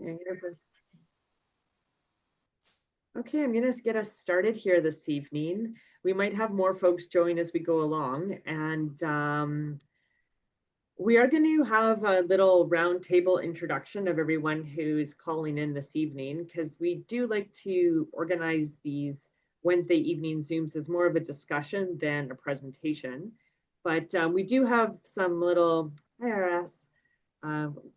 Okay, I'm going to get us started here this evening. We might have more folks join as we go along, and we are going to have a little roundtable introduction of everyone who's calling in this evening, because we do like to organize these Wednesday evening Zooms as more of a discussion than a presentation. But we do have some little, IRS,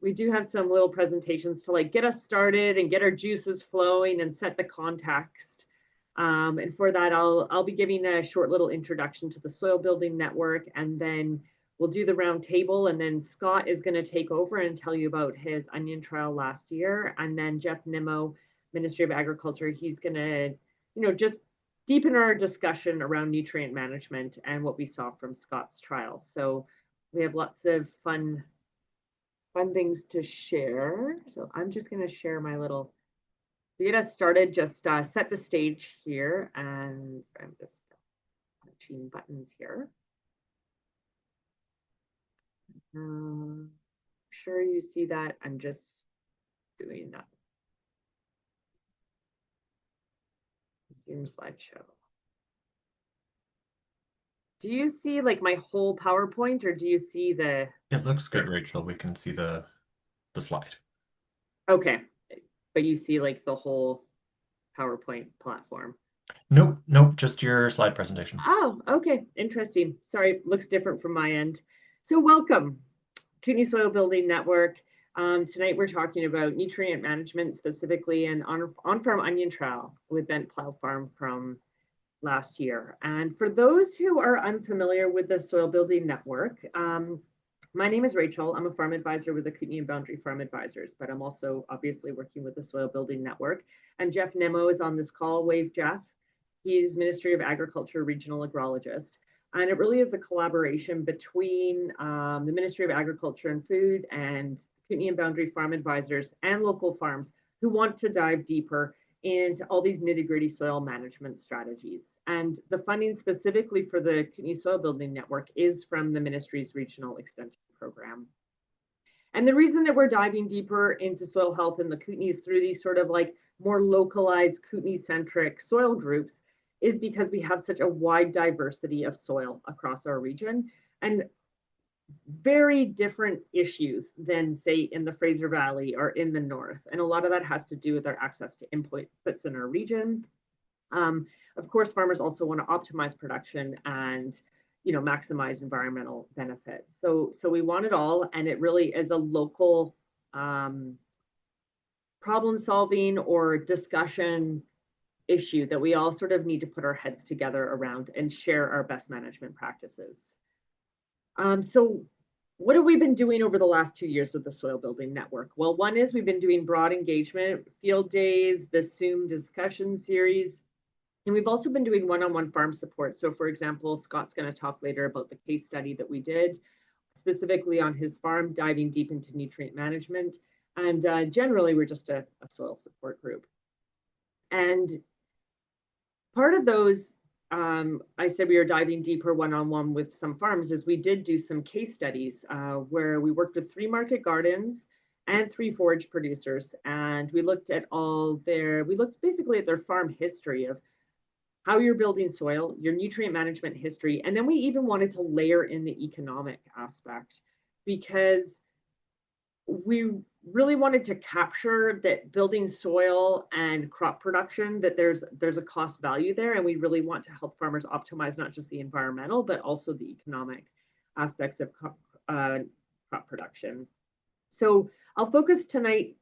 we do have some little presentations to like get us started and get our juices flowing and set the context. And for that, I'll be giving a short little introduction to the Soil Building Network, and then we'll do the round table, and then Scott is going to take over and tell you about his onion trial last year. And then Jeff Nimmo, Ministry of Agriculture, he's going to, just deepen our discussion around nutrient management and what we saw from Scott's trial. So we have lots of fun things to share. So I'm just going to share my little, to get us started, just set the stage here. And I'm just touching buttons here. Sure you see that. I'm just doing that. Zoom slideshow. Do you see like my whole PowerPoint, or do you see the... It looks good, Rachel. We can see the slide. Okay, but you see like the whole PowerPoint platform. Nope, just your slide presentation. Oh, okay, interesting. Sorry, looks different from my end. So welcome, Kootenai Soil Building Network. Tonight we're talking about nutrient management, specifically an on-farm onion trial with Bent Plow Farm from last year. And for those who are unfamiliar with the Soil Building Network, my name is Rachel. I'm a farm advisor with the Kootenai and Boundary Farm Advisors, but I'm also obviously working with the Soil Building Network. And Jeff Nimmo is on this call. Wave, Jeff. He's Ministry of Agriculture Regional Agrologist. And it really is a collaboration between the Ministry of Agriculture and Food and Kootenai and Boundary Farm Advisors and local farms who want to dive deeper into all these nitty-gritty soil management strategies. And the funding specifically for the Kootenai Soil Building Network is from the ministry's regional extension program. And the reason that we're diving deeper into soil health in the Kootenays through these sort of like more localized Kootenai-centric soil groups is because we have such a wide diversity of soil across our region, and very different issues than, say, in the Fraser Valley or in the north. And a lot of that has to do with our access to inputs in our region. Of course, farmers also want to optimize production and maximize environmental benefits. So we want it all, and it really is a local problem solving or discussion issue that we all sort of need to put our heads together around and share our best management practices. So what have we been doing over the last 2 years with the Soil Building Network? Well, one is we've been doing broad engagement, field days, the Zoom discussion series, and we've also been doing one-on-one farm support. So for example, Scott's going to talk later about the case study that we did specifically on his farm, diving deep into nutrient management. And generally, we're just a soil support group. And part of those, I said we were diving deeper one-on-one with some farms, is we did do some case studies where we worked with 3 market gardens and 3 forage producers. And we looked basically at their farm history of how you're building soil, your nutrient management history. And then we even wanted to layer in the economic aspect, because we really wanted to capture that building soil and crop production, that there's a cost value there, and we really want to help farmers optimize not just the environmental but also the economic aspects of crop production. So I'll focus tonight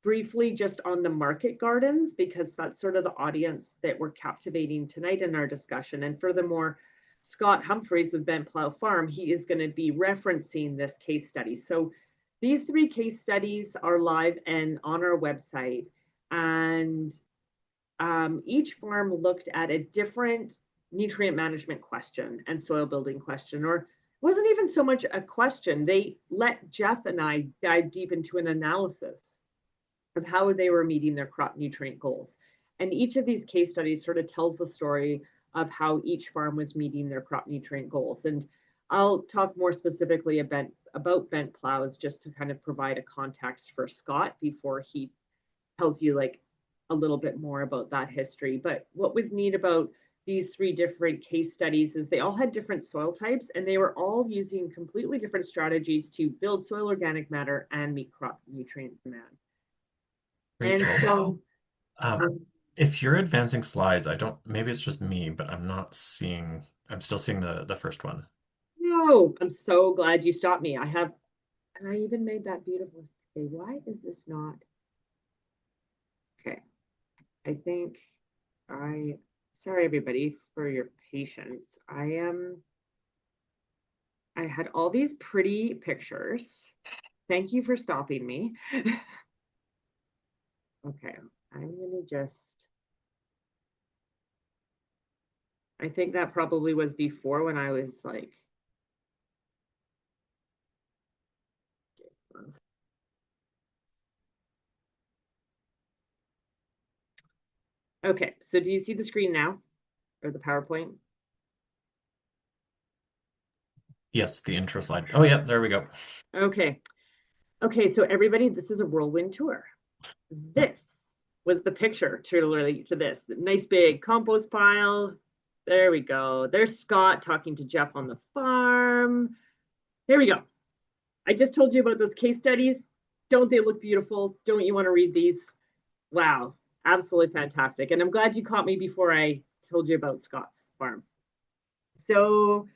briefly just on the market gardens, because that's sort of the audience that we're captivating tonight in our discussion. And furthermore, Scott Humphries with Bent Plow Farm, he is going to be referencing this case study. So these 3 case studies are live and on our website, and each farm looked at a different nutrient management question and soil building question, or it wasn't even so much a question. They let Jeff and I dive deep into an analysis of how they were meeting their crop nutrient goals. And each of these case studies sort of tells the story of how each farm was meeting their crop nutrient goals. And I'll talk more specifically about bent plows just to kind of provide a context for Scott before he tells you like a little bit more about that history. But what was neat about these three different case studies is they all had different soil types and they were all using completely different strategies to build soil organic matter and meet crop nutrient demand. And Rachel, so, um, if you're advancing slides, I don't, maybe it's just me, but I'm still seeing the first one. no, I'm so glad you stopped me. And I even made that beautiful. Okay, why is this not? Okay, I think sorry everybody for your patience. I had all these pretty pictures. Thank you for stopping me. Okay, I'm gonna just, I think that probably was before when I was like, okay, so do you see the screen now or the PowerPoint? Yes, the intro slide. Oh yeah, there we go. Okay. Okay, so everybody, this is a whirlwind tour. This was the picture to this. The nice big compost pile. There we go. There's Scott talking to Jeff on the farm. Here we go. I just told you about those case studies. Don't they look beautiful? Don't you want to read these? Wow, absolutely fantastic. And I'm glad you caught me before I told you about Scott's farm. So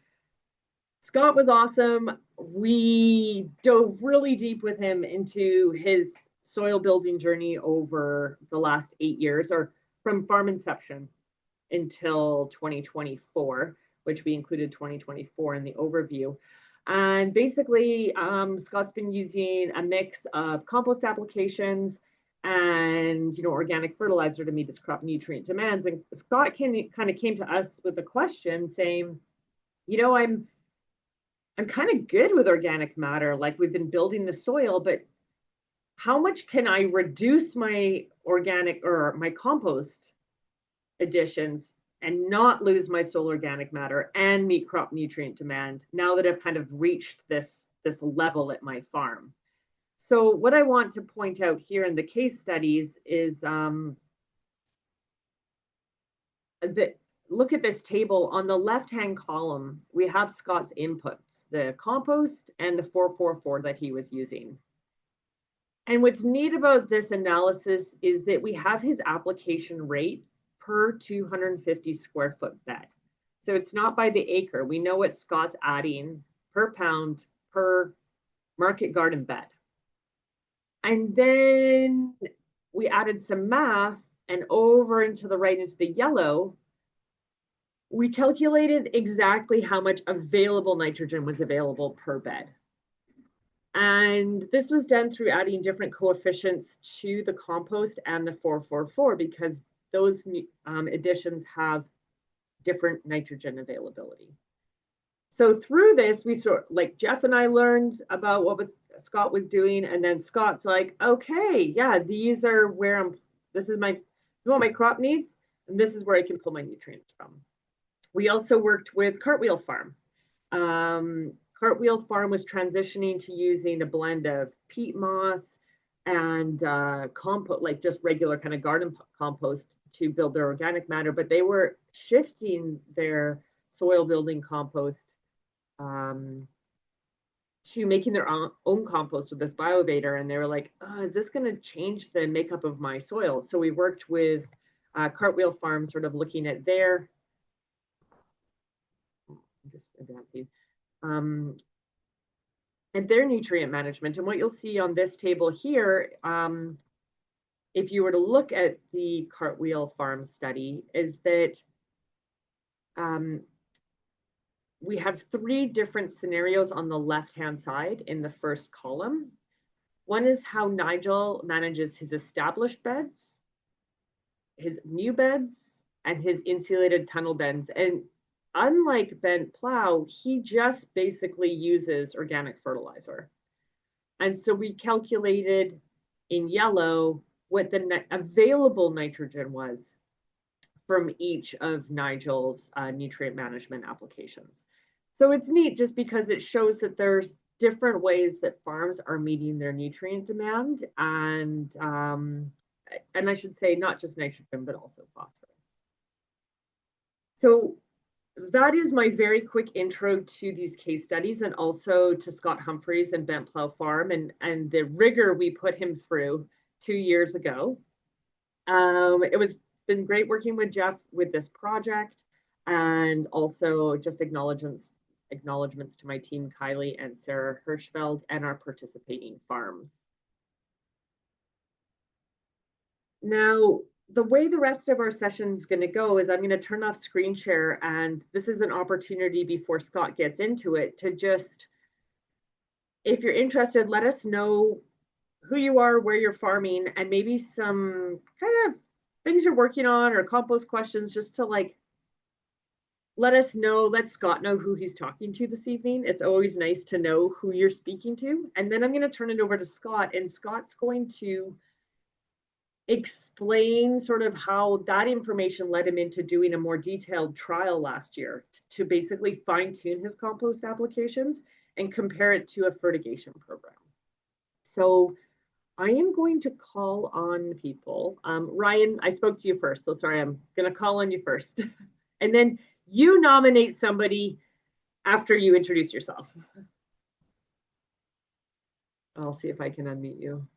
Scott was awesome. We dove really deep with him into his soil building journey over the last 8 years, or from farm inception until 2024, which we included 2024 in the overview. And basically, Scott's been using a mix of compost applications and organic fertilizer to meet his crop nutrient demands. And Scott kind of came to us with a question saying, I'm kind of good with organic matter. Like we've been building the soil, but how much can I reduce my organic or my compost additions and not lose my soil organic matter and meet crop nutrient demand now that I've kind of reached this level at my farm? So what I want to point out here in the case studies is that look at this table. On the left-hand column, we have Scott's inputs, the compost and the 444 that he was using. And what's neat about this analysis is that we have his application rate per 250 square foot bed. So it's not by the acre. We know what Scott's adding per pound per market garden bed. And then we added some math, and over into the right into the yellow, we calculated exactly how much available nitrogen was available per bed. And this was done through adding different coefficients to the compost and the 444 because those additions have different nitrogen availability. So through this, we like Jeff and I learned about what Scott was doing, and then Scott's like, okay, yeah, these are where this is what my crop needs, and this is where I can pull my nutrients from. We also worked with Cartwheel Farm. Cartwheel Farm was transitioning to using a blend of peat moss and compost, like just regular kind of garden compost to build their organic matter, but they were shifting their soil building compost to making their own compost with this BioVator. And they were like, oh, is this going to change the makeup of my soil? So we worked with Cartwheel Farm, sort of looking at their, just advancing, and their nutrient management. And what you'll see on this table here, if you were to look at the Cartwheel Farm study, is that we have three different scenarios on the left-hand side in the first column. One is how Nigel manages his established beds, his new beds, and his insulated tunnel beds. And unlike bent plow, he just basically uses organic fertilizer. And so we calculated in yellow what the available nitrogen was from each of Nigel's nutrient management applications. So it's neat just because it shows that there's different ways that farms are meeting their nutrient demand, and I should say not just nitrogen but also phosphorus. So that is my very quick intro to these case studies and also to Scott Humphries and Bent Plow Farm and the rigor we put him through 2 years ago. It was been great working with Jeff with this project, and also just acknowledgements to my team, Kylie and Sarah Hirschfeld, and our participating farms. Now, the way the rest of our session is going to go is I'm going to turn off screen share, and this is an opportunity before Scott gets into it to just, if you're interested, let us know who you are, where you're farming, and maybe some kind of things you're working on or compost questions, just to like let us know, let Scott know who he's talking to this evening. It's always nice to know who you're speaking to. And then I'm going to turn it over to Scott, and Scott's going to explain sort of how that information led him into doing a more detailed trial last year to basically fine tune his compost applications and compare it to a fertigation program. So I am going to call on people. Ryan, I spoke to you first, so sorry, I'm going to call on you first. And then you nominate somebody after you introduce yourself. I'll see if I can unmute you.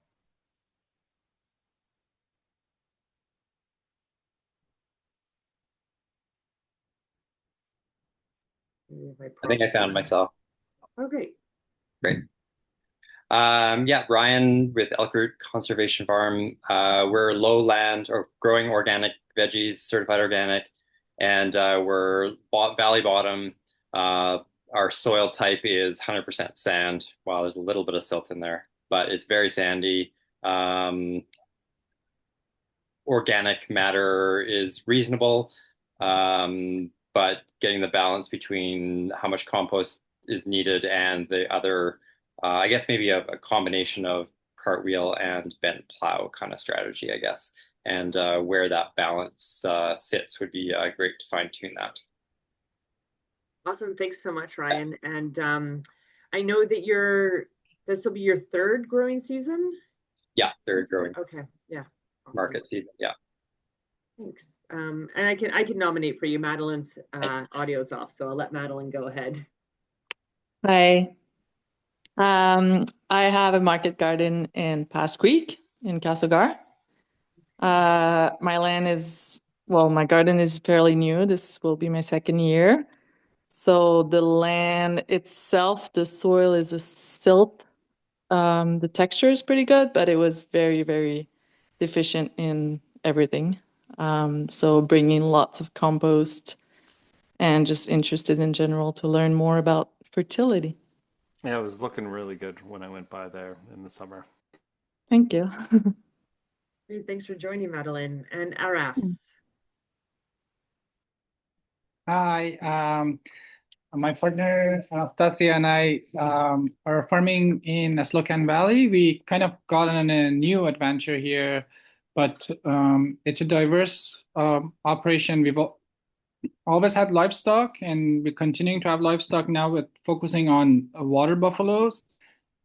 I think I found myself. Oh, great. Great. Yeah, Ryan with Elk Root Conservation Farm. We're lowland or growing organic veggies, certified organic, and we're valley bottom. Our soil type is 100% sand. Well, there's a little bit of silt in there, but it's very sandy. Organic matter is reasonable, but getting the balance between how much compost is needed and the other, I guess maybe a combination of cartwheel and bent plow kind of strategy, I guess. And where that balance sits would be great to fine tune that. Awesome. Thanks so much, Ryan. And I know that this will be your third growing season. Yeah, third growing. Okay. Yeah. Awesome. Market season. Yeah. Thanks. And I can nominate for you. Madeline's audio's off, so I'll let Madeline go ahead. Hi. I have a market garden in Pass Creek in Castlegar. My garden is fairly new. This will be my second year. So the land itself, the soil is a silt. The texture is pretty good, but it was very, very deficient in everything. So bringing lots of compost and just interested in general to learn more about fertility. Yeah, it was looking really good when I went by there in the summer. Thank you. Thanks for joining, Madeline. And Aras. Hi, my partner Anastasia and I are farming in Aslocan Valley. We kind of got on a new adventure here, but it's a diverse operation. We've always had livestock, and we're continuing to have livestock now with focusing on water buffaloes.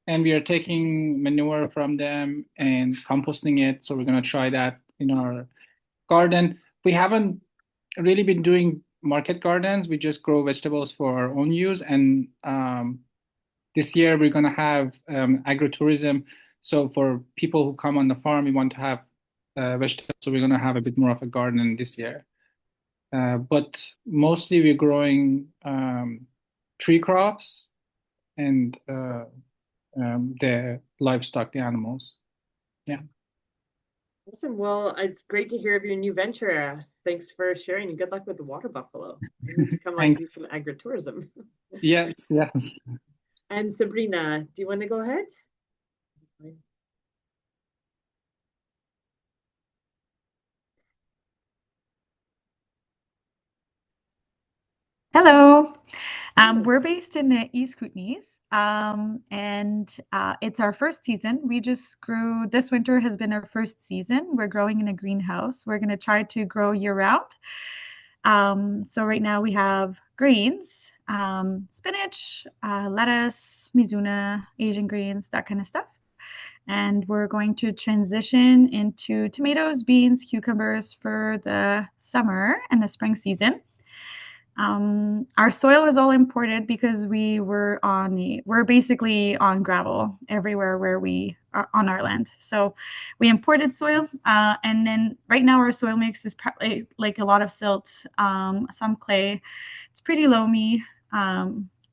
And we are taking manure from them and composting it. So we're going to try that in our garden. We haven't really been doing market gardens. We just grow vegetables for our own use. And this year we're going to have agritourism. So for people who come on the farm, we want to have vegetables. So we're going to have a bit more of a garden this year. But mostly we're growing tree crops and the livestock, the animals. Yeah. Awesome. Well, it's great to hear of your new venture, Aras. Thanks for sharing, and good luck with the water buffalo. I need to come on and do some agritourism. Yes, yes. And Sabrina, do you want to go ahead? Hello. We're based in the East Kootenays, and it's our first season. This winter has been our first season. We're growing in a greenhouse. We're going to try to grow year round. So right now we have greens, spinach, lettuce, mizuna, Asian greens, that kind of stuff. And we're going to transition into tomatoes, beans, cucumbers for the summer and the spring season. Our soil is all imported because we're basically on gravel everywhere where we are on our land. So we imported soil, and then right now our soil mix is probably like a lot of silt, some clay. It's pretty loamy,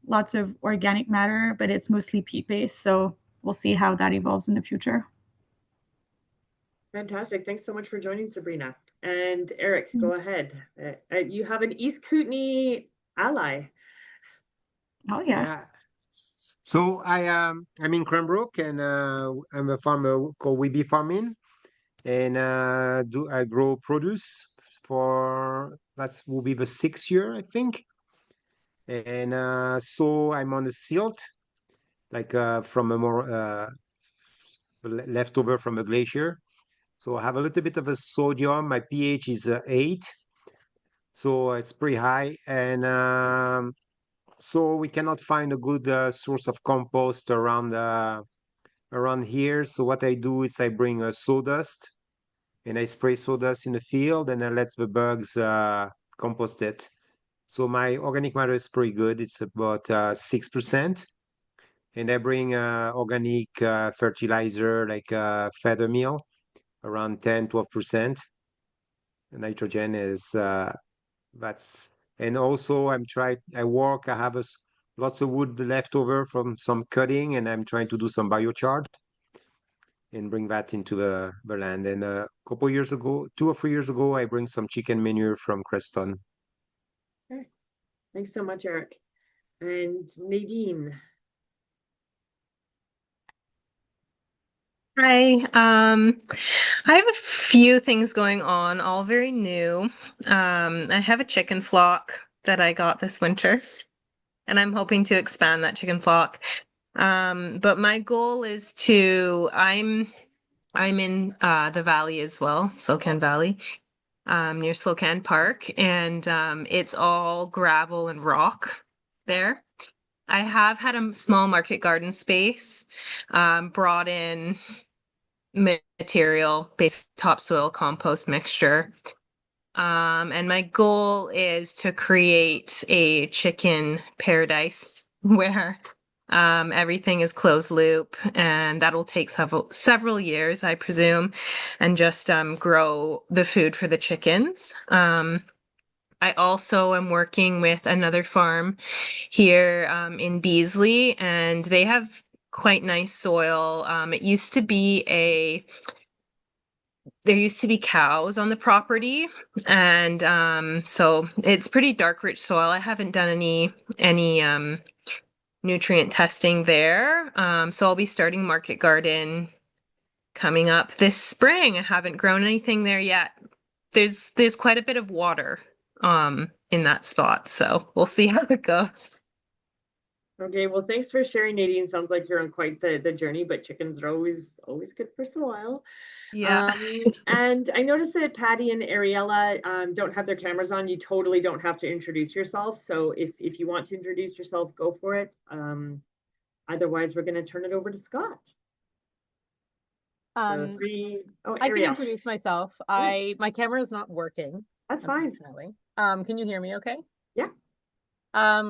lots of organic matter, but it's mostly peat based. So we'll see how that evolves in the future. Fantastic. Thanks so much for joining, Sabrina. And Eric, go ahead. You have an East Kootenay ally. Oh yeah. Yeah. So I'm in Cranbrook and I'm a farmer called Weeby Farming and I grow produce for that will be the 6th year I think. And so I'm on the silt like from a more leftover from a glacier. So I have a little bit of a sodium. My pH is 8, so it's pretty high. And so we cannot find a good source of compost around here. So what I do is I bring sawdust and I spray sawdust in the field and I let the bugs compost it. So my organic matter is pretty good. It's about 6%. And I bring organic fertilizer like feather meal around 10-12%. Nitrogen is that's and also I have lots of wood left over from some cutting and I'm trying to do some biochar and bring that into the land. And a couple years ago, 2 or 3 years ago, I bring some chicken manure from Creston. Okay. Thanks so much, Eric. And Nadine. Hi. I have a few things going on, all very new. I have a chicken flock that I got this winter, and I'm hoping to expand that chicken flock. But my goal is I'm in the valley as well, Slocan Valley, near Slocan Park, and it's all gravel and rock there. I have had a small market garden space, brought in material, basic topsoil compost mixture. And my goal is to create a chicken paradise where everything is closed loop, and that'll take several years, I presume, and just grow the food for the chickens. I also am working with another farm here in Beasley, and they have quite nice soil. There used to be cows on the property, and so it's pretty dark, rich soil. I haven't done any nutrient testing there, so I'll be starting market garden coming up this spring. I haven't grown anything there yet. There's quite a bit of water in that spot, so we'll see how it goes. Okay, well, thanks for sharing, Nadine. Sounds like you're on quite the journey, but chickens are always good for soil. Yeah. And I noticed that Patty and Ariella don't have their cameras on. You totally don't have to introduce yourself. So if you want to introduce yourself, go for it. Otherwise, we're going to turn it over to Scott. I can Ariel. introduce myself. My camera is not working. That's fine. Unfortunately. Can you hear me okay? Yeah.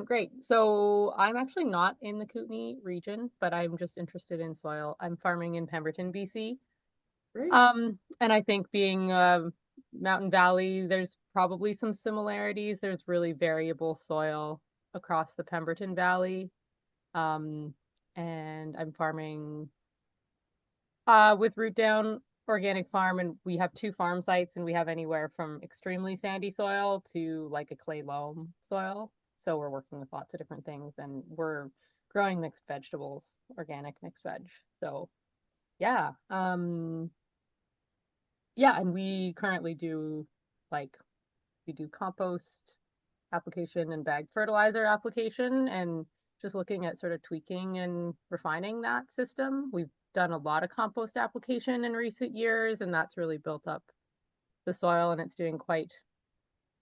Great. So I'm actually not in the Kootenay region, but I'm just interested in soil. I'm farming in Pemberton, BC. Great. And I think being Mountain Valley, there's probably some similarities. There's really variable soil across the Pemberton Valley. And I'm farming with Root Down Organic Farm, and we have 2 farm sites, and we have anywhere from extremely sandy soil to like a clay loam soil. So we're working with lots of different things, and we're growing mixed vegetables, organic mixed veg. So yeah. Yeah, and we currently do we do compost application and bag fertilizer application, and just looking at sort of tweaking and refining that system. We've done a lot of compost application in recent years, and that's really built up the soil, and it's doing quite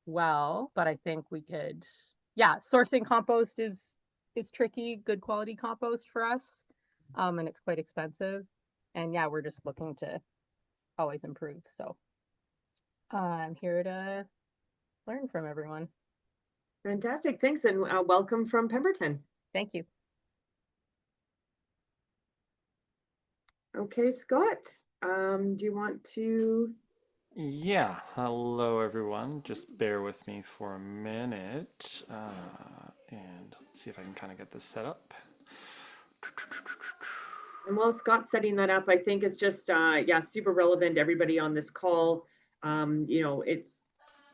well. But I think we could yeah, sourcing compost is tricky, good quality compost for us. And it's quite expensive. And yeah, we're just looking to always improve. So I'm here to learn from everyone. Fantastic. Thanks. And welcome from Pemberton. Thank you. Okay, Scott, do you want to? Yeah, hello everyone. Just bear with me for a minute. And let's see if I can kind of get this set up. And while Scott's setting that up, I think it's just, yeah, super relevant to everybody on this call. You know,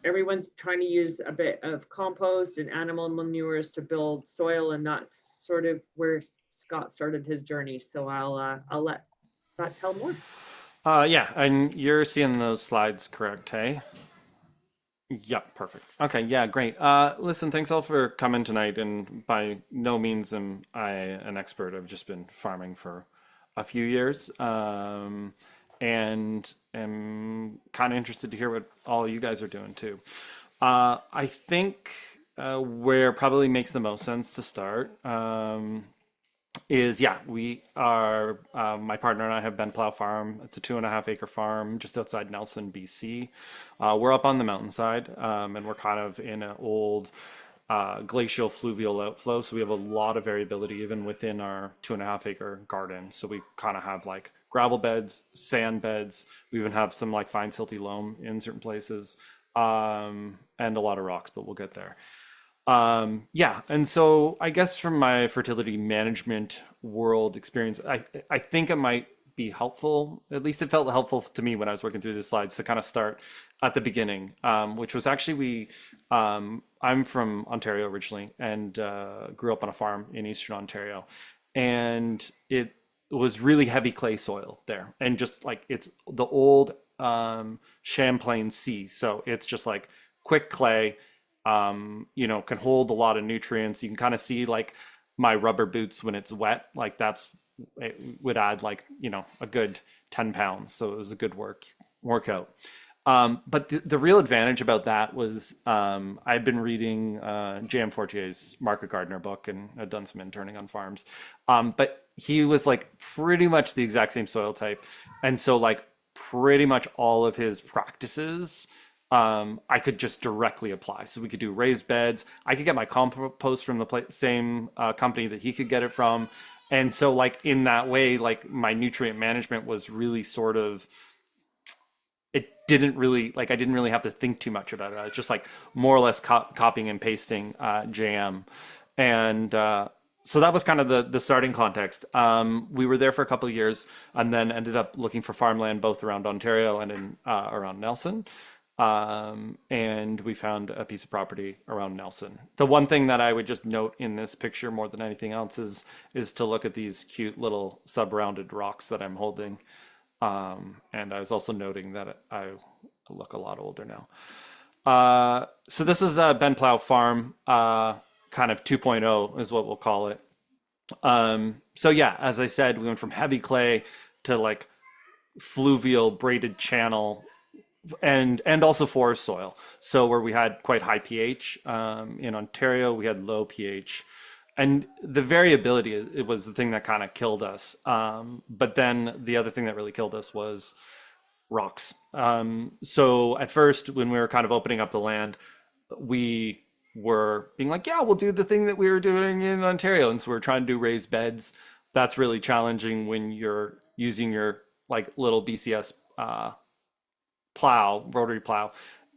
everyone's trying to use a bit of compost and animal manures to build soil, and that's sort of where Scott started his journey. So I'll let Scott tell more. Yeah, and you're seeing those slides, correct, hey? Yep, perfect. Okay, yeah, great. Listen, thanks all for coming tonight, and by no means am I an expert. I've just been farming for a few years, and am kind of interested to hear what all you guys are doing too. I think where probably makes the most sense to start is yeah, we are my partner and I have Ben Plow Farm. It's a 2.5 acre farm just outside Nelson, BC. We're up on the mountainside, and we're kind of in an old glacial fluvial outflow, so we have a lot of variability even within our 2.5 acre garden. So we kind of have like gravel beds, sand beds. We even have some like fine silty loam in certain places, and a lot of rocks, but we'll get there. Yeah, and so I guess from my fertility management world experience, I think it might be helpful. At least it felt helpful to me when I was working through the slides to kind of start at the beginning, which was actually I'm from Ontario originally and grew up on a farm in Eastern Ontario, and it was really heavy clay soil there, and just like it's the old Champlain Sea, so it's just like quick clay, can hold a lot of nutrients. You can kind of see like my rubber boots when it's wet, like it would add like, a good 10 pounds. So it was a good workout. But the real advantage about that was I've been reading J.M. Fortier's Market Gardener book, and I've done some interning on farms. But he was like pretty much the exact same soil type. And so like pretty much all of his practices I could just directly apply. So we could do raised beds. I could get my compost from the same company that he could get it from. And so like in that way, like my nutrient management was really sort of, it didn't really, like I didn't really have to think too much about it. I was just like more or less copying and pasting JM. And so that was kind of the starting context. We were there for a couple of years and then ended up looking for farmland both around Ontario and in around Nelson. And we found a piece of property around Nelson. The one thing that I would just note in this picture more than anything else is to look at these cute little sub-rounded rocks that I'm holding. And I was also noting that I look a lot older now. So this is Ben Plow Farm, kind of 2.0 is what we'll call it. So yeah, as I said, we went from heavy clay to like fluvial braided channel and also forest soil. So where we had quite high pH, in Ontario, we had low pH. And the variability, it was the thing that kind of killed us. But then the other thing that really killed us was rocks. So at first, when we were kind of opening up the land, we were being like, yeah, we'll do the thing that we were doing in Ontario. And so we're trying to do raised beds. That's really challenging when you're using your like little BCS plow, rotary plow,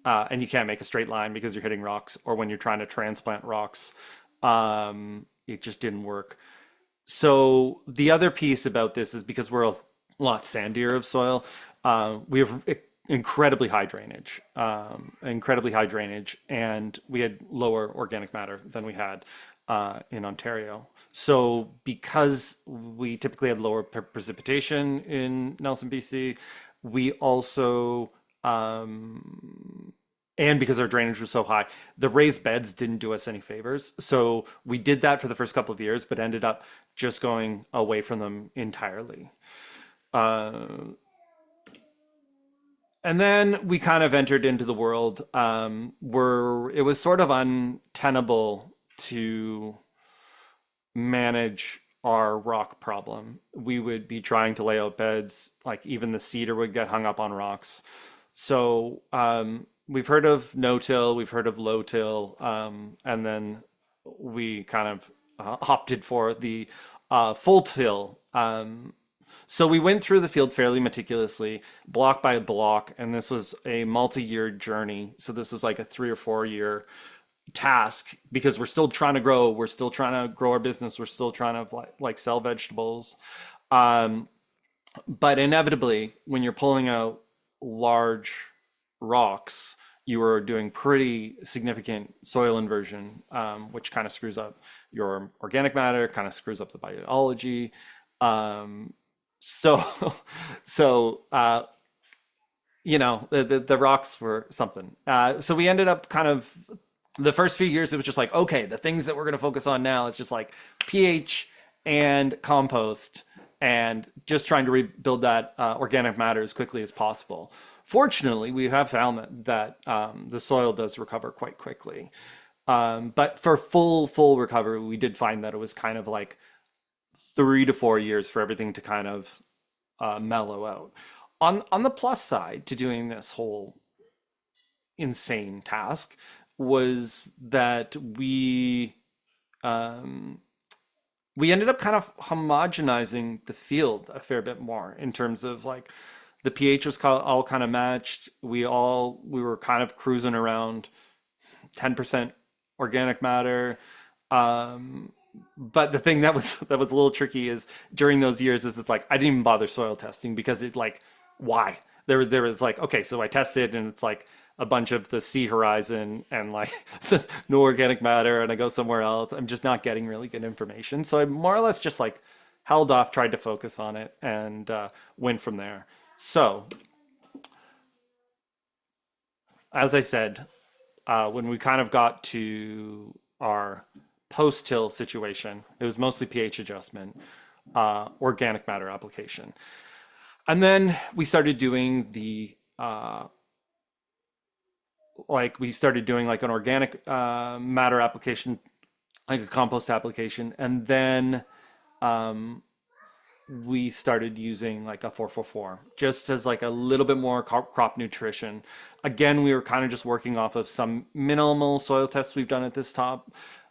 and you can't make a straight line because you're hitting rocks, or when you're trying to transplant rocks, it just didn't work. So the other piece about this is because we're a lot sandier of soil, we have incredibly high drainage, and we had lower organic matter than we had in Ontario. So because we typically had lower precipitation in Nelson, BC, we also and because our drainage was so high, the raised beds didn't do us any favors. So we did that for the first couple of years, but ended up just going away from them entirely. And then we kind of entered into the world where it was sort of untenable to manage our rock problem. We would be trying to lay out beds, like even the cedar would get hung up on rocks. So we've heard of no-till, we've heard of low-till, and then we kind of opted for the full-till. So we went through the field fairly meticulously, block by block, and this was a multi-year journey. So this was like a 3 or 4 year task because we're still trying to grow. We're still trying to grow our business. We're still trying to like sell vegetables. But inevitably, when you're pulling out large rocks, you are doing pretty significant soil inversion, which kind of screws up your organic matter, kind of screws up the biology. So, the rocks were something. So we ended up kind of the first few years, it was just like, okay, the things that we're going to focus on now is just like pH and compost and just trying to rebuild that organic matter as quickly as possible. Fortunately, we have found that the soil does recover quite quickly. But for full recovery, we did find that it was kind of like 3 to 4 years for everything to kind of mellow out. On the plus side to doing this whole insane task was that we ended up kind of homogenizing the field a fair bit more in terms of like the pH was all kind of matched. We were kind of cruising around 10% organic matter. But the thing that was a little tricky is during those years is it's like I didn't even bother soil testing because it like why there was like okay, so I tested and it's like a bunch of the sea horizon and like no organic matter, and I go somewhere else. I'm just not getting really good information, so I more or less just like held off, tried to focus on it, and went from there. So as I said, when we kind of got to our post-till situation, it was mostly pH adjustment, organic matter application. And then we started doing the, we started doing like an organic matter application, like a compost application. And then we started using like a 444 just as like a little bit more crop nutrition. Again, we were kind of just working off of some minimal soil tests we've done at this time.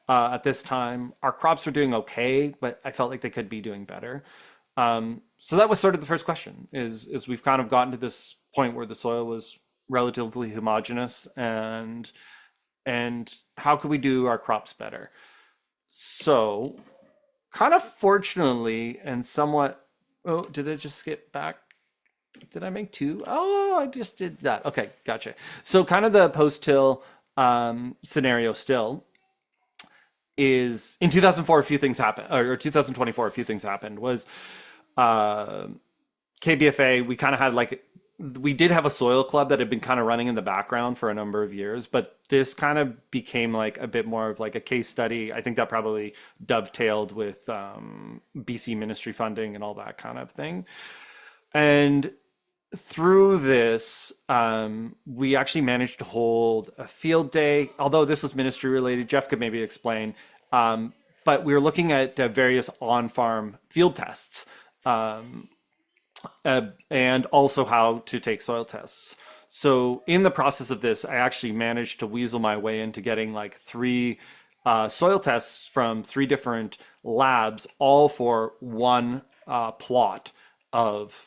Our crops were doing okay, but I felt like they could be doing better. So that was sort of the first question is we've kind of gotten to this point where the soil was relatively homogeneous and how could we do our crops better? So kind of fortunately and somewhat, oh, did I just skip back? Did I make two? Oh, I just did that. Okay, gotcha. So kind of the post-till scenario still is in 2004, a few things happened, or 2024, a few things happened was KBFA, we kind of had like, we did have a soil club that had been kind of running in the background for a number of years, but this kind of became like a bit more of like a case study. I think that probably dovetailed with BC ministry funding and all that kind of thing. And through this, we actually managed to hold a field day, although this was ministry related. Jeff could maybe explain. But we were looking at various on-farm field tests and also how to take soil tests. So in the process of this, I actually managed to weasel my way into getting like 3 soil tests from 3 different labs, all for one plot of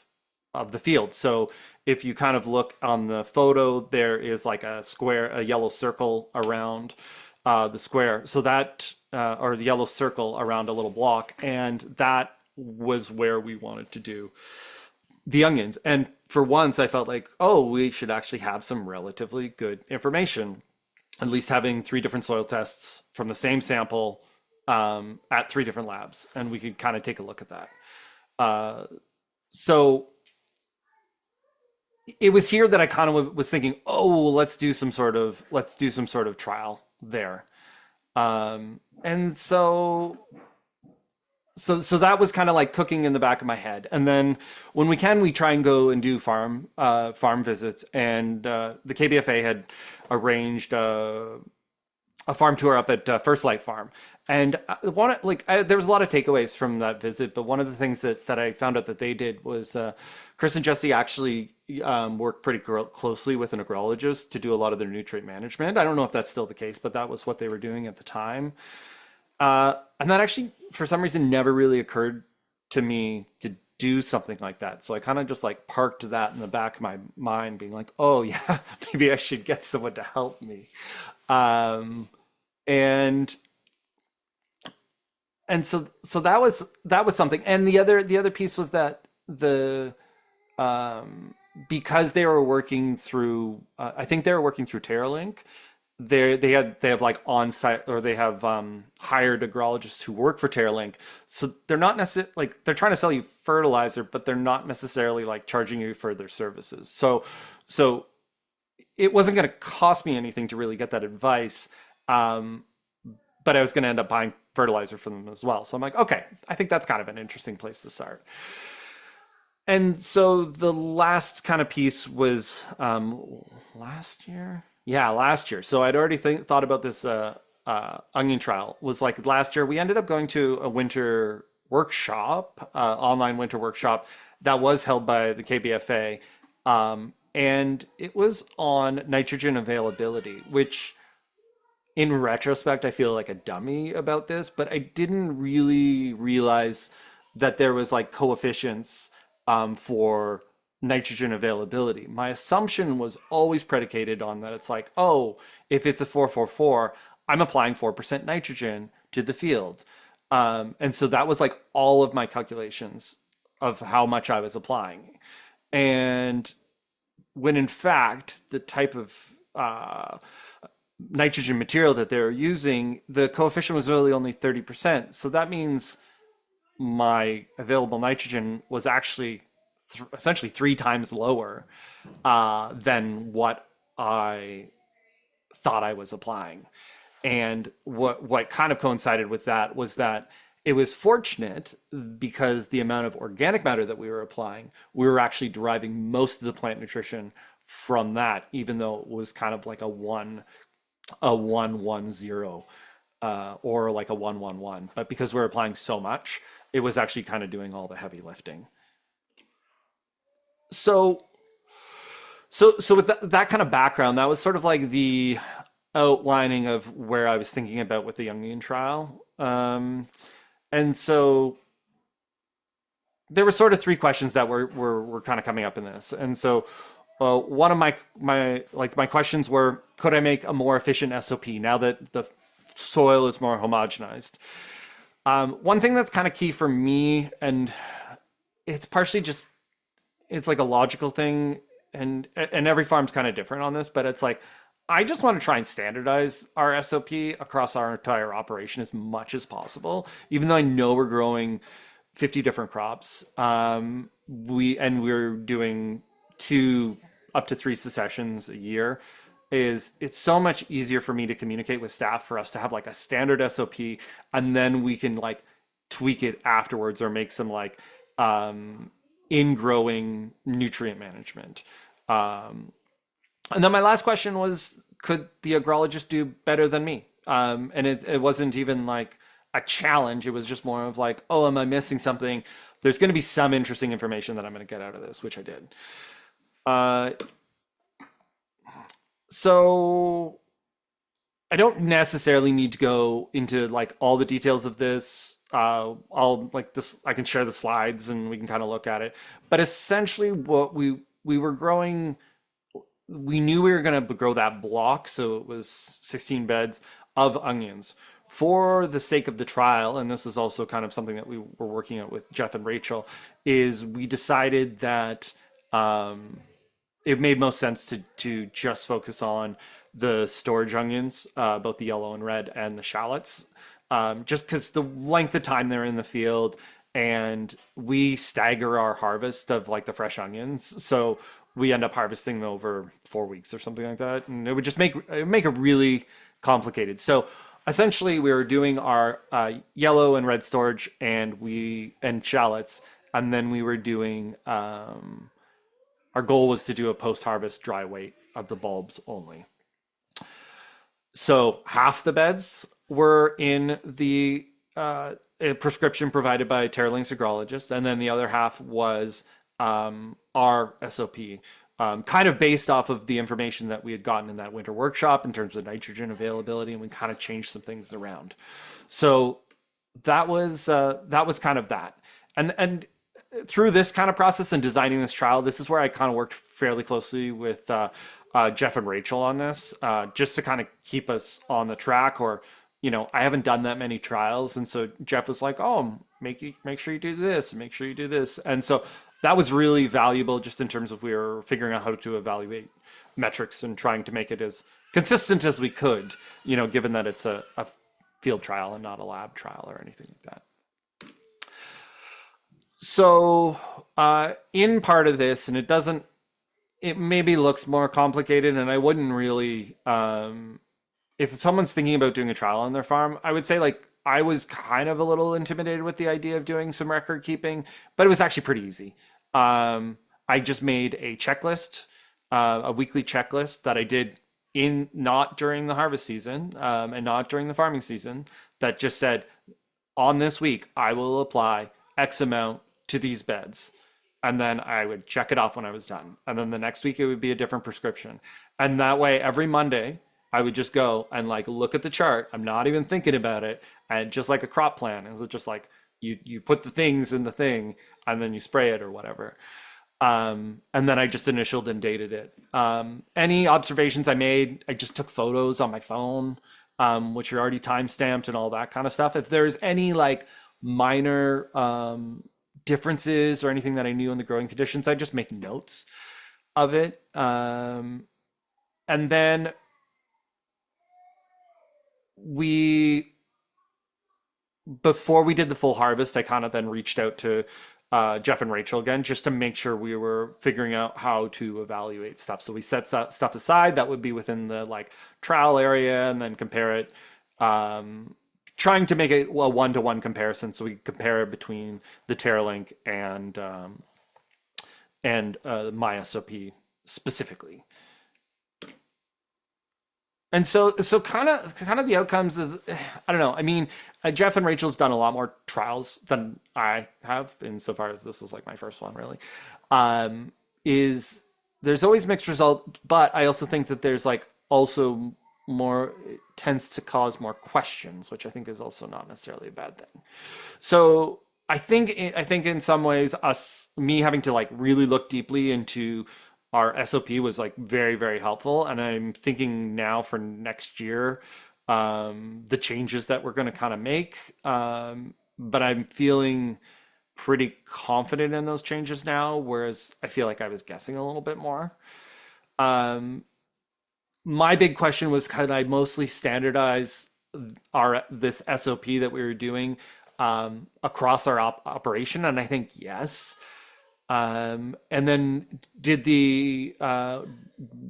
the field. So if you kind of look on the photo, there is like a square, a yellow circle around the square. So that, or the yellow circle around a little block. And that was where we wanted to do the onions. And for once I felt like, oh, we should actually have some relatively good information, at least having 3 different soil tests from the same sample at 3 different labs. And we could kind of take a look at that. So it was here that I kind of was thinking, oh, let's do some sort of trial there. And so that was kind of like cooking in the back of my head. And then when we try and go and do farm visits. And the KBFA had arranged a farm tour up at First Light Farm, and there was a lot of takeaways from that visit. But one of the things that I found out that they did was Chris and Jesse actually work pretty closely with an agrologist to do a lot of their nutrient management. I don't know if that's still the case, but that was what they were doing at the time. And that actually, for some reason, never really occurred to me to do something like that. So I kind of just like parked that in the back of my mind, being like, oh yeah, maybe I should get someone to help me. Um, and so that was something. And the other piece was that um, because they were working through, I think they were working through TerraLink. They have like on-site, or they have hired agrologists who work for TerraLink. So they're not necessarily like, they're trying to sell you fertilizer, but they're not necessarily like charging you for their services. So it wasn't going to cost me anything to really get that advice. Um, but I was going to end up buying fertilizer from them as well. So I'm like, okay, I think that's kind of an interesting place to start. And so the last kind of piece was last year. Yeah, last year. So I'd already thought about this onion trial. Was like last year we ended up going to a winter workshop, online winter workshop that was held by the KBFA, and it was on nitrogen availability, which in retrospect, I feel like a dummy about this, but I didn't really realize that there was like coefficients for nitrogen availability. My assumption was always predicated on that. It's like, oh, if it's a 444, I'm applying 4% nitrogen to the field. And so that was like all of my calculations of how much I was applying. And when in fact, the type of nitrogen material that they were using, the coefficient was really only 30%. So that means my available nitrogen was actually essentially 3 times lower than what I thought I was applying. And what kind of coincided with that was that it was fortunate because the amount of organic matter that we were applying, we were actually deriving most of the plant nutrition from that, even though it was kind of like a 1-1-0 or like a 1-1-1. But because we're applying so much, it was actually kind of doing all the heavy lifting. So with that kind of background, that was sort of like the outlining of where I was thinking about with the Jungian trial. And so there were sort of 3 questions that were kind of coming up in this. And so one of my questions were, could I make a more efficient SOP now that the soil is more homogenized? One thing that's kind of key for me, and it's partially just, it's like a logical thing, and every farm's kind of different on this, but it's like, I just want to try and standardize our SOP across our entire operation as much as possible, even though I know we're growing 50 different crops. We're doing 2 up to 3 successions a year. It's so much easier for me to communicate with staff for us to have like a standard SOP, and then we can like tweak it afterwards or make some like in-growing nutrient management. And then my last question was, could the agrologist do better than me? And it wasn't even like a challenge. It was just more of like, oh, am I missing something? There's going to be some interesting information that I'm going to get out of this, which I did. So I don't necessarily need to go into like all the details of this. I'll like this, I can share the slides and we can kind of look at it. But essentially what we were growing, we knew we were going to grow that block. So it was 16 beds of onions. For the sake of the trial, and this is also kind of something that we were working out with Jeff and Rachel, is we decided that it made most sense to just focus on the storage onions, both the yellow and red, and the shallots, just because the length of time they're in the field, and we stagger our harvest of like the fresh onions. So we end up harvesting them over 4 weeks or something like that, and it would just make it really complicated. So essentially, we were doing our yellow and red storage, and shallots, and then we were doing. Our goal was to do a post-harvest dry weight of the bulbs only. So half the beds were in the a prescription provided by Terralinks agrologist, and then the other half was our SOP, kind of based off of the information that we had gotten in that winter workshop in terms of nitrogen availability, and we kind of changed some things around. So that was kind of that, and through this kind of process and designing this trial, this is where I kind of worked fairly closely with Jeff and Rachel on this, just to kind of keep us on the track. Or, I haven't done that many trials, and so Jeff was like, "Oh, make sure you do this, make sure you do this," and so that was really valuable, just in terms of we were figuring out how to evaluate metrics and trying to make it as consistent as we could, given that it's a field trial and not a lab trial or anything like that. So in part of this, and it maybe looks more complicated, and I wouldn't really, if someone's thinking about doing a trial on their farm, I would say, like, I was kind of a little intimidated with the idea of doing some record keeping, but it was actually pretty easy. I just made a checklist, a weekly checklist that I did not during the harvest season, and not during the farming season, that just said, on this week, I will apply X amount to these beds. And then I would check it off when I was done. And then the next week it would be a different prescription. And that way, every Monday, I would just go and like look at the chart. I'm not even thinking about it. And just like a crop plan, is it just like you put the things in the thing and then you spray it or whatever. And then I just initialed and dated it. Any observations I made, I just took photos on my phone, which are already time-stamped and all that kind of stuff. If there's any like minor differences or anything that I knew in the growing conditions, I just make notes of it. And then before we did the full harvest, I kind of then reached out to Jeff and Rachel again, just to make sure we were figuring out how to evaluate stuff. So we set stuff aside that would be within the like trial area, and then compare it, trying to make it a one-to-one comparison. So we compare it between the Terralink and my SOP specifically. And so kind of the outcomes is, I don't know. I mean, Jeff and Rachel's done a lot more trials than I have, insofar as this is like my first one, really. There's always mixed result, but I also think that there's like also more, it tends to cause more questions, which I think is also not necessarily a bad thing. So I think in some ways, me having to like really look deeply into our SOP was like very, very helpful. And I'm thinking now for next year, the changes that we're going to kind of make. But I'm feeling pretty confident in those changes now, whereas I feel like I was guessing a little bit more. My big question was, could I mostly standardize this SOP that we were doing across our operation? And I think yes. And then